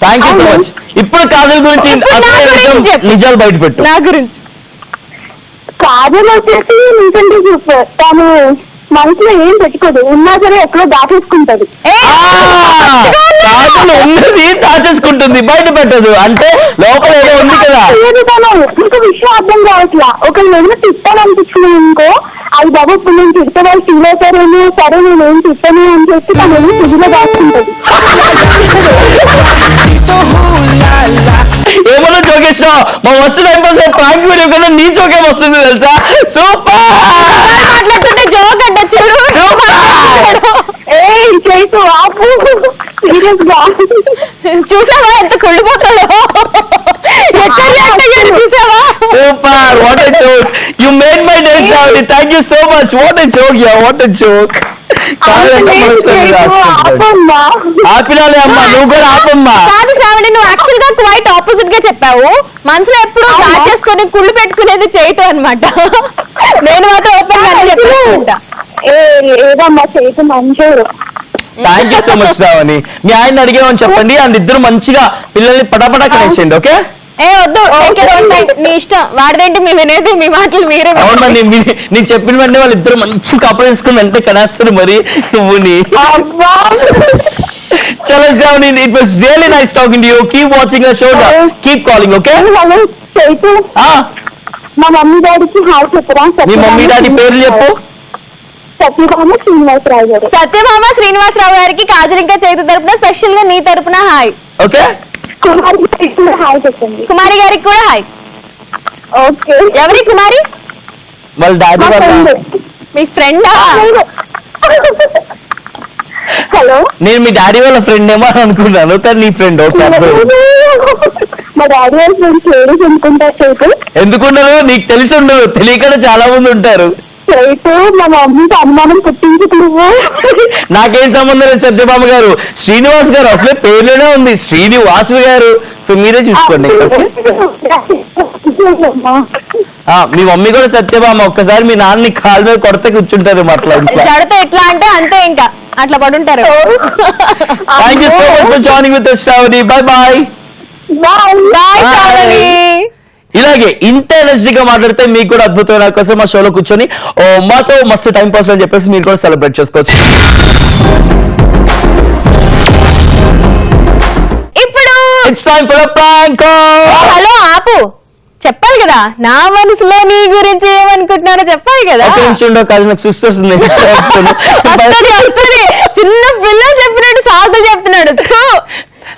Thank you so much. ఇప్పుడు కాజల్ గురించి నిజాలు బయట పెట్టు. నా గురించి కాజల్ వచ్చేసి నీకంటే సూపర్. తను మనసులో ఏం పెట్టుకోదు, ఉన్నా సరే ఎక్కడో దాచేసుకుంటది. కాజల్ ఉన్నది దాచేసుకుంటుంది, బయట పెట్టదు. అంటే లోపల ఏదో ఉంది కదా. ఇంకా విషయం అర్థం కావట్లా. ఒకళ్ళు ఏమైనా తిట్టాలనిపించింది ఇంకో, అది బాబు ఇప్పుడు నేను తిట్టే వాళ్ళు ఫీల్ అవుతారేమో, సరే నేను ఏం తిట్టాను అని చెప్పి తను ఏమో ఫుడ్లో దాచుకుంటది. ఏమన్నా జోకేసినావు? మా వస్తు టైం పాస్ ప్రాంక్ వీడియో కన్నా నీ జోకేం వస్తుంది తెలుసా? సూపర్ మాట్లాడుతుంటే జోక్ అంట చూడు. చూసావా ఎంత కుళ్ళిపోతాడో, చూసావా? Super, what a joke. You made my day Sravani. Thank you so much. What a joke yeah, what a joke. ఆపినాలే అమ్మా, నువ్వు కూడా ఆపమ్మా. కాదు శ్రావణి, నువ్వు యాక్చువల్ గా క్వైట్ ఆపోజిట్ గా చెప్పావు. మనసులో ఎప్పుడు దాచేసుకొని కుళ్ళు పెట్టుకునేది చేయటం అనమాట. నేను మాత్రం ఓపెన్ గా చెప్తా. ఏదమ్మా చేతి మంచోడు. Thank you so much Sravani. మీ ఆయన అడిగేమని చెప్పండి, వాళ్ళిద్దరు మంచిగా పిల్లల్ని పటాపటా కనేసేయండి. ఓకే? వద్దు, నీ ఇష్టం. వాడిదేంటి మీ వినేది, మీ మాటలు మీరే. అవునా, నేను చెప్పిన వెంటనే వాళ్ళిద్దరు మంచి కప్పలు వేసుకుని వెంటనే కనేస్తారు మరి నువ్వుని. చలో Shravani, it was really nice talking to you. Keep watching the show, keep calling. Okay? మా మమ్మీ డాడీకి హాయ్ చెప్పరా? మీ మమ్మీ డాడీ పేర్లు చెప్పు. సత్యభామ శ్రీనివాసరావు గారు. సత్యభామ శ్రీనివాసరావు గారికి కాజల్ ఇంకా చైతు తరపున, స్పెషల్ గా నీ తరపున హాయ్. ఓకే? హాయ్ చెప్పండి. కుమారి గారికి కూడా హాయ్. ఓకే. ఎవరి కుమారి? వాళ్ళ డాడీ వాళ్ళ. మీ ఫ్రెండా? హలో, నేను మీ డాడీ వాళ్ళ ఫ్రెండ్ ఏమో అనుకున్నాను, కానీ నీ ఫ్రెండ్. ఓకే, మా డాడీ వాళ్ళ ఫ్రెండ్స్ లేడీస్ అనుకుంటారు. ఎందుకున్నారు? నీకు తెలిసి ఉండదు, తెలియకుండా చాలా మంది ఉంటారు. మా మమ్మీకి అనుమానం పుట్టించి నువ్వు. నాకేం సంబంధం లేదు సత్యభామ గారు. శ్రీనివాస్ గారు అసలే పేర్లోనే ఉంది, శ్రీనివాస్ గారు. సో మీరే చూసుకోండి. మీ మమ్మీ కూడా సత్యభామ. ఒక్కసారి మీ నాన్నని కాలు మీద కొడితే కూర్చుంటారు అట్లా. ఎట్లా అంటే అంతే, ఇంకా అట్లా పడుంటారు. Thank you so much for joining with us Sravani. Bye bye. Bye Sravani. ఇలాగే ఇంత ఎనర్జీగా మాట్లాడితే మీకు కూడా అద్భుతమైన కోసం మా షోలో కూర్చొని మాతో మస్తు టైం పాస్ అని చెప్పేసి మీరు కూడా సెలబ్రేట్ చేసుకోవచ్చు. ఇప్పుడు it's time for a prank call. Hello, ఆపు. చెప్పాలి కదా, నా మనసులో నీ గురించి ఏమనుకుంటున్నారో చెప్పాలి కదా. ఒక నిమిషం ఉండవు కాదు, నాకు సుస్తు వస్తుంది. చిన్న పిల్లలు చెప్పినట్టు సాగులు చెప్తున్నాడు.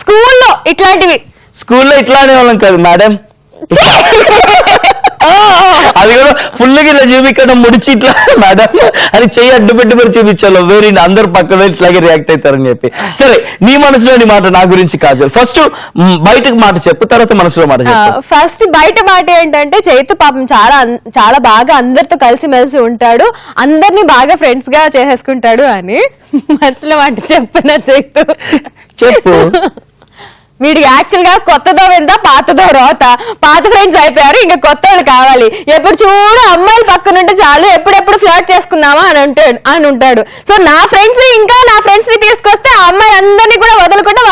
స్కూల్లో ఇట్లాంటివి. స్కూల్లో ఇట్లానే వాళ్ళం కాదు మేడం. అది కూడా ఫుల్ గా ఇలా చూపించడం ముడిచి ఇట్లా మేడం అని చెయ్యి అడ్డు పెట్టి మరి చూపించాలి వేరే అందరు పక్కన ఇట్లాగే రియాక్ట్ అవుతారని చెప్పి. సరే నీ మనసులోని మాట నా గురించి కాజల్, ఫస్ట్ బయటకు మాట చెప్పు, తర్వాత మనసులో మాట చెప్పు. ఫస్ట్ బయట మాట ఏంటంటే చైతు పాపం చాలా బాగా అందరితో కలిసిమెలిసి ఉంటాడు, అందరినీ బాగా ఫ్రెండ్స్ గా చేసేసుకుంటాడు అని. మనసులో మాట చెప్పిన చైతు చెప్పు. వీడికి యాక్చువల్ గా కొత్తదో విందా పాతదో రోత, పాత ఫ్రెండ్స్ అయిపోయారు, ఇంకా కొత్త వాళ్ళు కావాలి. ఎప్పుడు చూడు అమ్మాయిలు పక్కన ఉంటే చాలు, ఎప్పుడెప్పుడు ఫ్లర్ట్ చేసుకుందామా అని ఉంటాడు. సో నా ఫ్రెండ్స్ ని తీసుకొస్తే ఆ అమ్మాయి అందరినీ కూడా వదులుకుంటే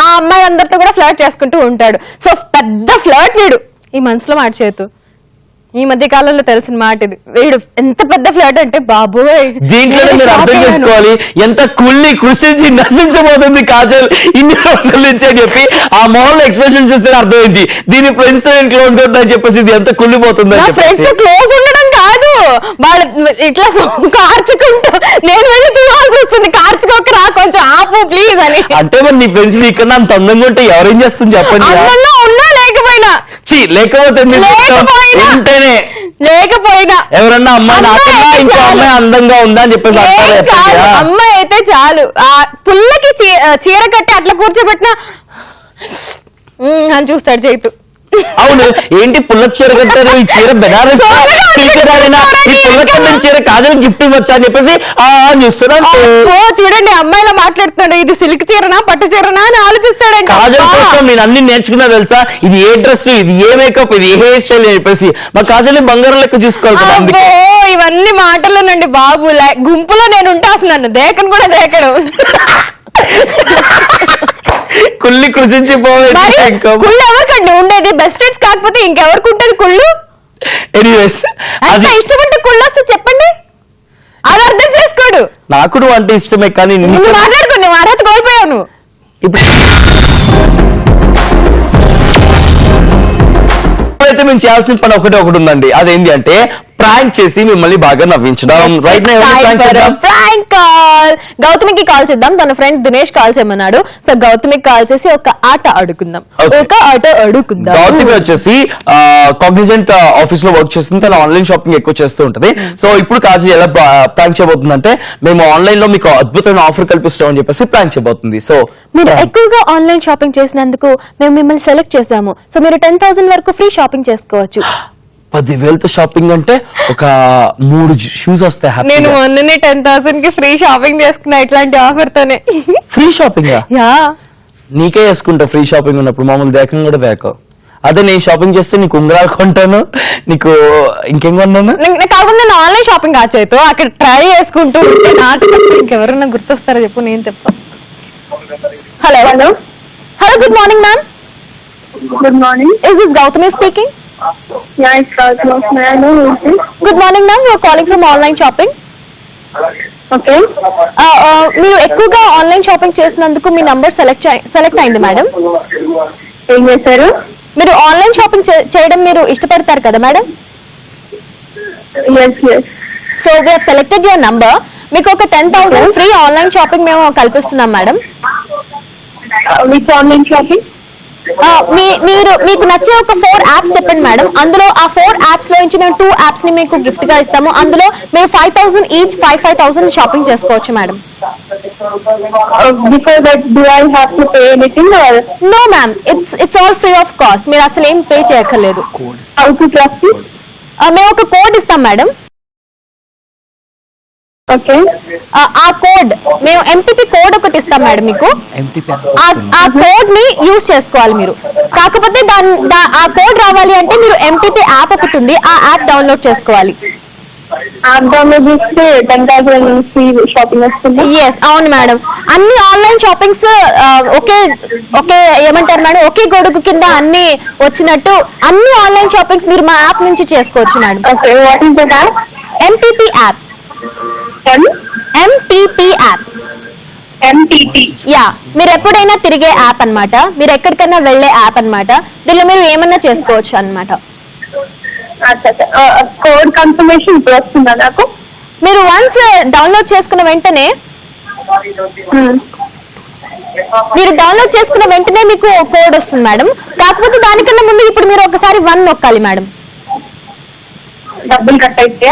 ఆ అమ్మాయి అందరితో కూడా ఫ్లర్ట్ చేసుకుంటూ ఉంటాడు. సో పెద్ద ఫ్లర్ట్ వీడు. ఈ మనసులో మాట చేతు ఈ మధ్య కాలంలో తెలిసిన మాట ఇది. వీడు ఎంత పెద్ద ఫ్లర్ట్ అంటే బాబోయ్. దీంట్లోనే మీరు అర్థం చేసుకోవాలి ఎంత కుళ్ళి కృషించి నశించబోతుంది కాజల్ ఇన్ని రోజుల నుంచి అని చెప్పి ఆ మొహంలో ఎక్స్ప్రెషన్ చేస్తే అర్థమైంది. దీని ఫ్రెండ్స్ తో క్లోజ్ గా ఉందని చెప్పేసి ఇది ఎంత కుళ్ళిపోతుంది. ఫ్రెండ్స్ తో క్లోజ్ ఉండడం కాదు, వాళ్ళు ఇట్లా కార్చుకుంటూ నేను వెళ్ళి తీయాల్సి వస్తుంది, కార్చుకోకరా కొంచెం ఆపు ప్లీజ్ అని. అంటే మరి నీ ఫ్రెండ్స్ ఇక్కడ అంత అందంగా ఉంటే ఎవరేం చేస్తుంది చెప్పండి. అందంగా ఉన్నా లేకపోయినా లేకపోయినా ఎవరన్నా అమ్మాయి నాకన్నా ఇంకో అమ్మాయి అందంగా ఉందా అని చెప్పేసి అమ్మాయి అయితే చాలు. ఆ పుల్లకి చీర కట్టి అట్లా కూర్చోబెట్టినా అని చూస్తాడు చైతు. అవును ఏంటి పుల్ల చీర కట్టారు, ఈ చీర బెనారస్ ఈ పుల్ల చీర కాజల్ గిఫ్ట్ ఇవ్వచ్చా అని చెప్పేసి చూస్తున్నాను. చూడండి అమ్మాయిలా మాట్లాడుతున్నాడు, ఇది సిల్క్ చీరనా పట్టు చీరనా అని ఆలోచిస్తాడు. కాజల్ కోసం నేను అన్ని నేర్చుకున్నా తెలుసా, ఇది ఏ డ్రెస్, ఇది ఏ మేకప్, ఇది ఏ హెయిర్ స్టైల్ అని చెప్పేసి మా కాజల్ని బంగారం లెక్క చూసుకోవాలి కదా. ఇవన్నీ మాటలోనండి బాబు, గుంపులో నేను ఉంటా అసలు నన్ను దేకను కూడా దేకడు. కుళ్ళి కృషించిపోవాలి. కుళ్ళు ఎవరికండి ఉండేది, బెస్ట్ ఫ్రెండ్స్ కాకపోతే ఇంకెవరికి ఉంటది కుళ్ళు. ఎనీవేస్ అది ఇష్టపడితే కుళ్ళు వస్తే చెప్పండి, అది అర్థం చేసుకోడు. నాకు నువ్వు అంటే ఇష్టమే కానీ నువ్వు మాట్లాడుకో, నువ్వు అర్హత కోల్పోయావు. నువ్వు ఇప్పుడైతే మేము చేయాల్సిన పని ఒకటి ఉందండి, అదేంటి అంటే ప్రాంక్ చేసి మిమ్మల్ని బాగా నవ్వించడం. Right prank call. గౌతమికి కాల్ చేద్దాం, తన ఫ్రెండ్ దినేష్ కాల్ చేయమన్నాడు. సో గౌతమికి కాల్ చేసి ఒక ఆట అడుగుందాం. గౌతమి వచ్చేసి కాగ్నిజెంట్ ఆఫీస్ లో వర్క్ చేస్తుంది, తన ఆన్లైన్ షాపింగ్ ఎక్కువ చేస్తూ ఉంటది. సో ఇప్పుడు కాజల్ ఎలా ప్రాంక్ చేయబోతుందంటే మేము ఆన్లైన్ లో మీకు అద్భుతమైన ఆఫర్ కల్పిస్తామని చెప్పేసి ప్రాంక్ చేయబోతుంది. సో మీరు ఎక్కువగా ఆన్లైన్ షాపింగ్ చేసినందుకు మేము మిమ్మల్ని సెలెక్ట్ చేసాము. సో మీరు 10,000 వరకు ఫ్రీ షాపింగ్ చేసుకోవచ్చు. 10,000తో షాపింగ్ అంటే ఒక 3 షూస్ వస్తాయి. నేను మొన్ననే 10,000 కి ఫ్రీ షాపింగ్ చేసుకున్నా ఇట్లాంటి ఆఫర్ తోనే. ఫ్రీ షాపింగ్ నీకే చేసుకుంటా ఫ్రీ షాపింగ్ ఉన్నప్పుడు, మామూలు దేకం కూడా దేకో. అదే నేను షాపింగ్ చేస్తే నీకు ఉంగరాలు కొంటాను, నీకు ఇంకేం కొన్నాను. కాకుండా నేను ఆన్లైన్ షాపింగ్ కాచేతో అక్కడ ట్రై చేసుకుంటూ నాకు ఇంకెవరన్నా గుర్తొస్తారో చెప్పు, నేను చెప్పా. Hello hello hello good morning ma'am. Good morning. Is this Gautami speaking? Yeah, it's Cosmo. May I know who is this? Good morning, ma'am. We are calling from online shopping. Okay. మీరు ఎక్కువగా online shopping చేసినందుకు మీ number select అయింది madam. ఏం చేశారు? మీరు online shopping చేయడం మీరు ఇష్టపడతారు కదా madam? Yes, yes. So we have selected your number. మీకు ఒక 10,000 ఫ్రీ ఆన్లైన్ షాపింగ్ మేము కల్పిస్తున్నాం మేడం. Which online shopping? మీకు నచ్చే ఒక 4 యాప్స్ చెప్పండి మేడం. అందులో ఆ 4 యాప్స్ లో నుంచి మేము 2 యాప్స్ ని మీకు గిఫ్ట్ గా ఇస్తాము. అందులో మీరు 5,000 ఈచ్ 5,000 షాపింగ్ చేసుకోవచ్చు madam. Before that, do I have to pay anything or? No ma'am, it's all free of cost. మీరు అసలు ఏం పే చేయక్కర్లేదు. How to trust you? మేము ఒక కోడ్ ఇస్తాం మేడం. ఓకే. ఆ కోడ్ మేము ఎంపీపీ కోడ్ ఒకటి ఇస్తాం మేడం మీకు. ఆ కోడ్ ని యూజ్ చేసుకోవాలి మీరు. కాకపోతే ఆ కోడ్ రావాలి అంటే మీరు ఎంపీపీ యాప్ ఒకటి ఉంది, ఆ యాప్ డౌన్లోడ్ చేసుకోవాలి. యాప్ డౌన్లోడ్ చేస్తే 10,000 ఫ్రీ షాపింగ్ వస్తుంది. ఎస్ అవును మేడం. అన్ని ఆన్లైన్ షాపింగ్స్ ఒకే ఏమంటారు మేడం, ఒకే గొడుగు కింద అన్ని వచ్చినట్టు అన్ని ఆన్లైన్ షాపింగ్స్ మీరు మా యాప్ నుంచి చేసుకోవచ్చు madam. Okay. What is that app? MPP app. MPP app. MPP. Yeah, మీరు ఎప్పుడైనా తిరిగే యాప్ అన్నమాట, మీరు ఎక్కడికైనా వెళ్లే యాప్ అన్నమాట. దీనిలో మీరు ఏమన్నా చేసుకోవచ్చు అన్నమాట. కోడ్ కన్ఫర్మేషన్ ఇప్పుడు వస్తుందా నాకు? మీరు వన్స్ డౌన్లోడ్ చేసుకున్న వెంటనే మీకు కోడ్ వస్తుంది మేడం. కాకపోతే దానికన్నా ముందు ఇప్పుడు మీరు ఒకసారి 1 నొక్కాలి మేడం. డబ్బులు కట్ అయితే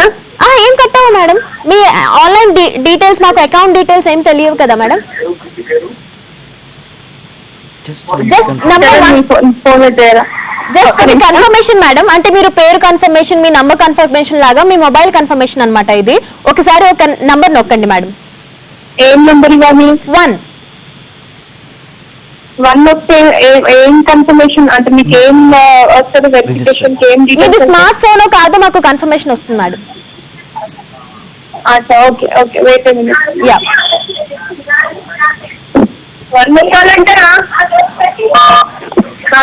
ఏం కట్టావు మేడం? మీ ఆన్లైన్ డీటెయిల్స్, మాకు అకౌంట్ డీటెయిల్స్ ఏం తెలియవు కదా మేడం. జస్ట్ నంబర్ ఫోన్ చేయరా? జస్ట్ కన్ఫర్మేషన్ మేడం, అంటే మీరు పేరు కన్ఫర్మేషన్, మీ నంబర్ కన్ఫర్మేషన్ లాగా మీ మొబైల్ కన్ఫర్మేషన్ అన్నమాట ఇది. ఒకసారి ఒక నంబర్ నొక్కండి మేడం. ఏం నెంబర్ ఇవ్వాలి? 1 వస్తే ఏం కన్ఫర్మేషన్ అంటే మీకు ఏం వస్తుంది? వెరిఫికేషన్ ఏం మీది డీటెయిల్స్? స్మార్ట్ ఫోన్ కాదు, మాకు కన్ఫర్మేషన్ వస్తుంది మేడం. అచ్చా ఓకే ఓకే వెయిట్ యా 1 కావాలంటారా?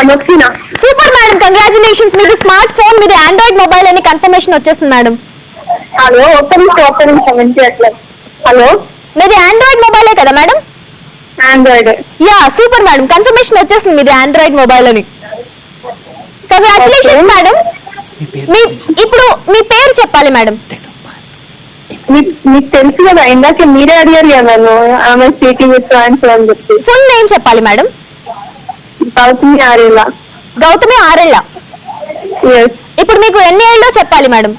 నొక్కినా. Super madam, congratulations. మీది స్మార్ట్ ఫోన్, మీది ఆండ్రాయిడ్ మొబైల్ అని కన్ఫర్మేషన్ వచ్చేస్తుంది మేడం. హలో ఒక్క నిమిషం వినిపించట్లేదు. హలో మీది ఆండ్రాయిడ్ మొబైలే కదా madam? Android. Yeah super madam, confirmation వచ్చేస్తుంది మీది ఆండ్రాయిడ్ మొబైల్ అని. Congratulations madam. ఇప్పుడు మీ పేరు చెప్పాలి మేడం. మీకు తెలుసు కదా, ఇందాక మీరే అడిగారు కదా నన్ను ఆమె స్పీకింగ్ విత్ ఫ్రాన్స్ అని చెప్పి. ఫుల్ నేమ్ చెప్పాలి మేడం. గౌతమి ఆరేలా. గౌతమి ఆరెళ్ళ. ఎస్ ఇప్పుడు మీకు ఎన్ని ఏళ్ళో చెప్పాలి మేడం.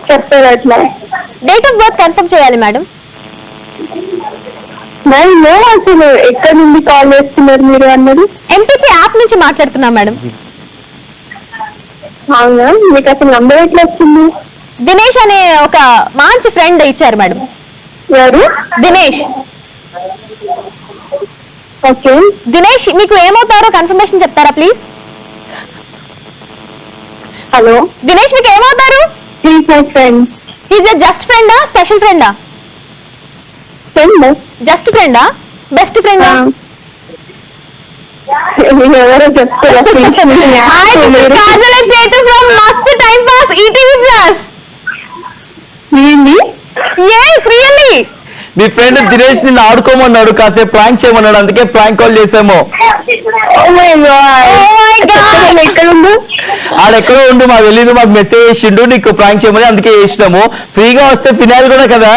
చెప్తారు అట్లా. డేట్ ఆఫ్ బర్త్ కన్ఫర్మ్ చేయాలి మేడం. నేను అసలు ఎక్కడి నుండి కాల్ చేస్తున్నారు మీరు అన్నది? ఎంపీపీ యాప్ నుంచి మాట్లాడుతున్నా మేడం. అవునా, మీకు అసలు నంబర్ ఎట్లా వచ్చింది? దినేష్ అనే ఒక మంచి ఫ్రెండ్ ఇచ్చారు మేడం. ఎవరు? దినేష్. ఓకే దినేష్ మీకు ఏమవుతారో కన్ఫర్మేషన్ చెప్తారా ప్లీజ్? హలో దినేష్ మీకు ఏమవుతారు? Please my friend. Is just ఫ్రెండా, స్పెషల్ ఫ్రెండా? ఫ్రెండ్. జస్ట్ ఫ్రెండా, బెస్ట్ ఫ్రెండా? ఎవరో చెప్తారా? కాజల్ అండ్ చైతు ఫ్రమ్ మస్త్ time pass ETV plus. yes really. మీ ఫ్రెండ్ దినేష్ నిన్ను ఆడుకోమన్నాడు, కాసేపు ప్రాంక్ చేయమన్నాడు, అందుకే ప్రాంక్ కాల్ చేసాము. ఎక్కడుండు? ఆడెక్కడో ఉండు, మాకు వెళ్ళింది, మాకు మెసేజ్ చేసిండు నీకు ప్రాంక్ చేయమని, అందుకే చేసినాము. ఫ్రీగా వస్తే ఫినాయిల్ కూడా కదా.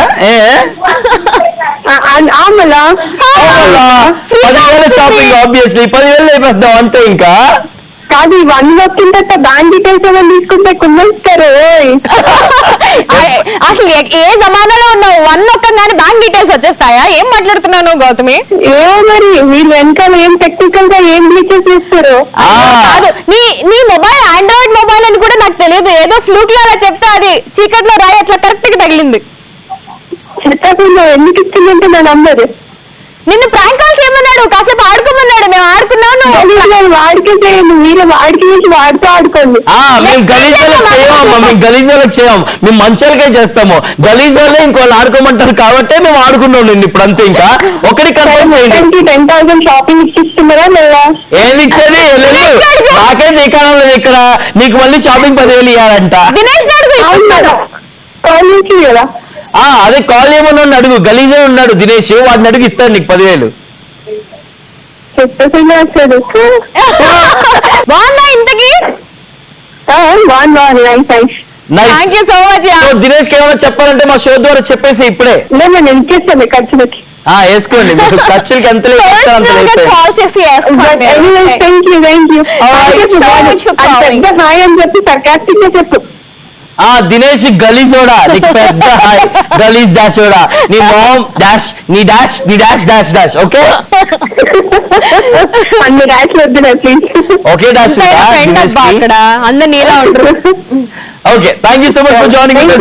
10,000 షాపింగ్ ఆబ్వియస్లీ 10,000 అయిపోద్దాం అంతే. ఇంకా కాదు, ఇవన్నీ వచ్చిన తర్వాత బ్యాంక్ డీటెయిల్స్ ఏమైనా తీసుకుంటే కుమ్మేస్తారు. అసలు ఏ జమానాలో ఉన్నావు? 1 నొక్కగానే బ్యాంక్ డీటెయిల్స్ వచ్చేస్తాయా? ఏం మాట్లాడుతున్నాను గౌతమి? ఏమో మరి మీరు వెనకాల ఏం టెక్నికల్ గా ఏం బ్లీచెస్ చేస్తారు? కాదు, నీ మొబైల్ ఆండ్రాయిడ్ మొబైల్ అని కూడా నాకు తెలియదు. ఏదో ఫ్లూక్ లో అలా చెప్తే అది చీకట్లో రాయి అట్లా కరెక్ట్ గా తగిలింది. చెప్పకుండా ఎందుకు ఇచ్చిందంటే నా నంబర్. నిన్ను ప్రాంక్ కాల్ చేయమన్నాడు, కాసేపు ఆడుకోమన్నాడు, మేము ఆడుకున్నాను. వాడికే చేయండి, మీరు వాడికి నుంచి వాడితో ఆడుకోండి. మేము గలీజాలకు చేయమమ్మా, మేము గలీజాలకు చేయం, మేము మంచాలకే చేస్తాము. గలీజాలే ఇంకోళ్ళు ఆడుకోమంటారు కాబట్టి మేము ఆడుకున్నాం నిన్ను ఇప్పుడు అంతే. ఇంకా ఒకటి కన్ఫర్మ్ చేయండి. 10,000 షాపింగ్ ఇచ్చిస్తున్నారా లేదా? ఏమి ఇచ్చేది నాకేం నీకాలం లేదు ఇక్కడ. నీకు మళ్ళీ షాపింగ్ 10,000 ఇవ్వాలంట. దినేష్ కాల్ నుంచి కదా. అదే కాల్ చేయమని అడుగు, గలీజే ఉన్నాడు దినేష్, వాడిని అడుగు ఇస్తాడు నీకు 10,000. బాగున్నా ఇంతకి? Thank you so much. Dinesh కి ఏమైనా చెప్పాలంటే మా షో ద్వారా చెప్పేసి ఇప్పుడే. నేను ఎంకేస్తాను ఖర్చులకి. వేసుకోండి, మీకు ఖర్చులకి ఎంత కాల్ చేసి పెద్ద హాయ్ అని చెప్పి సర్కాస్టిక్ గా చెప్పు. దినేష్ గలీజోడా, నీకు పెద్ద హాయ్. గలీజ్ డాషోడా, నీ మామ్ డాష్, నీ డాష్, నీ డాష్ డాష్ డాష్. ఓకే అన్ని డాష్ వద్దు ప్లీజ్. ఓకే డాష్ అక్కడ అందరు నీలా ఉంటారు. Okay thank you so much for joining.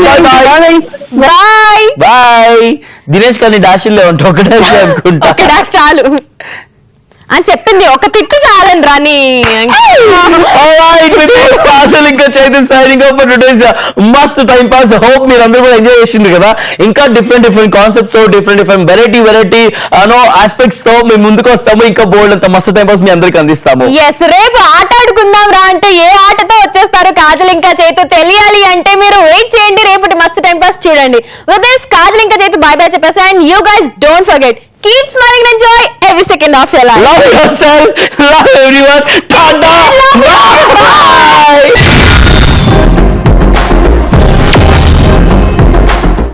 Bye bye. Dinesh కానీ డాషిల్లో ఉంటావు, ఒక డాష్ అనుకుంటా. ఒక డాష్ చాలు అని చెప్పింది, ఒక తిట్టు చాలని రాని. ఇంకా చైతన్య సైనింగ్ ఆఫ్ టుడేస్ మస్త్ టైం పాస్. హోప్ మీరు అందరూ కూడా ఎంజాయ్ చేసింది కదా. ఇంకా డిఫరెంట్ కాన్సెప్ట్స్ తో డిఫరెంట్ వెరైటీ ఆస్పెక్ట్స్ తో మేము ముందుకు వస్తాము. ఇంకా బోల్డ్ అంత మస్తు టైం పాస్ మీ అందరికి అందిస్తాము. ఎస్, రేపు ఆట ఆడుకుందాం రా అంటే ఏ ఆటతో వచ్చేస్తారు కాజల్ ఇంకా చైతు తెలియాలి అంటే మీరు వెయిట్ చేయండి. రేపటి మస్తు టైం పాస్ చూడండి. విత్ దిస్ కాజల్ ఇంకా చైతు బై బై చెప్పేస్తాను. And you guys don't forget, keep smiling and enjoy every second of your life. Love yourself, love everyone. Tata. Bye.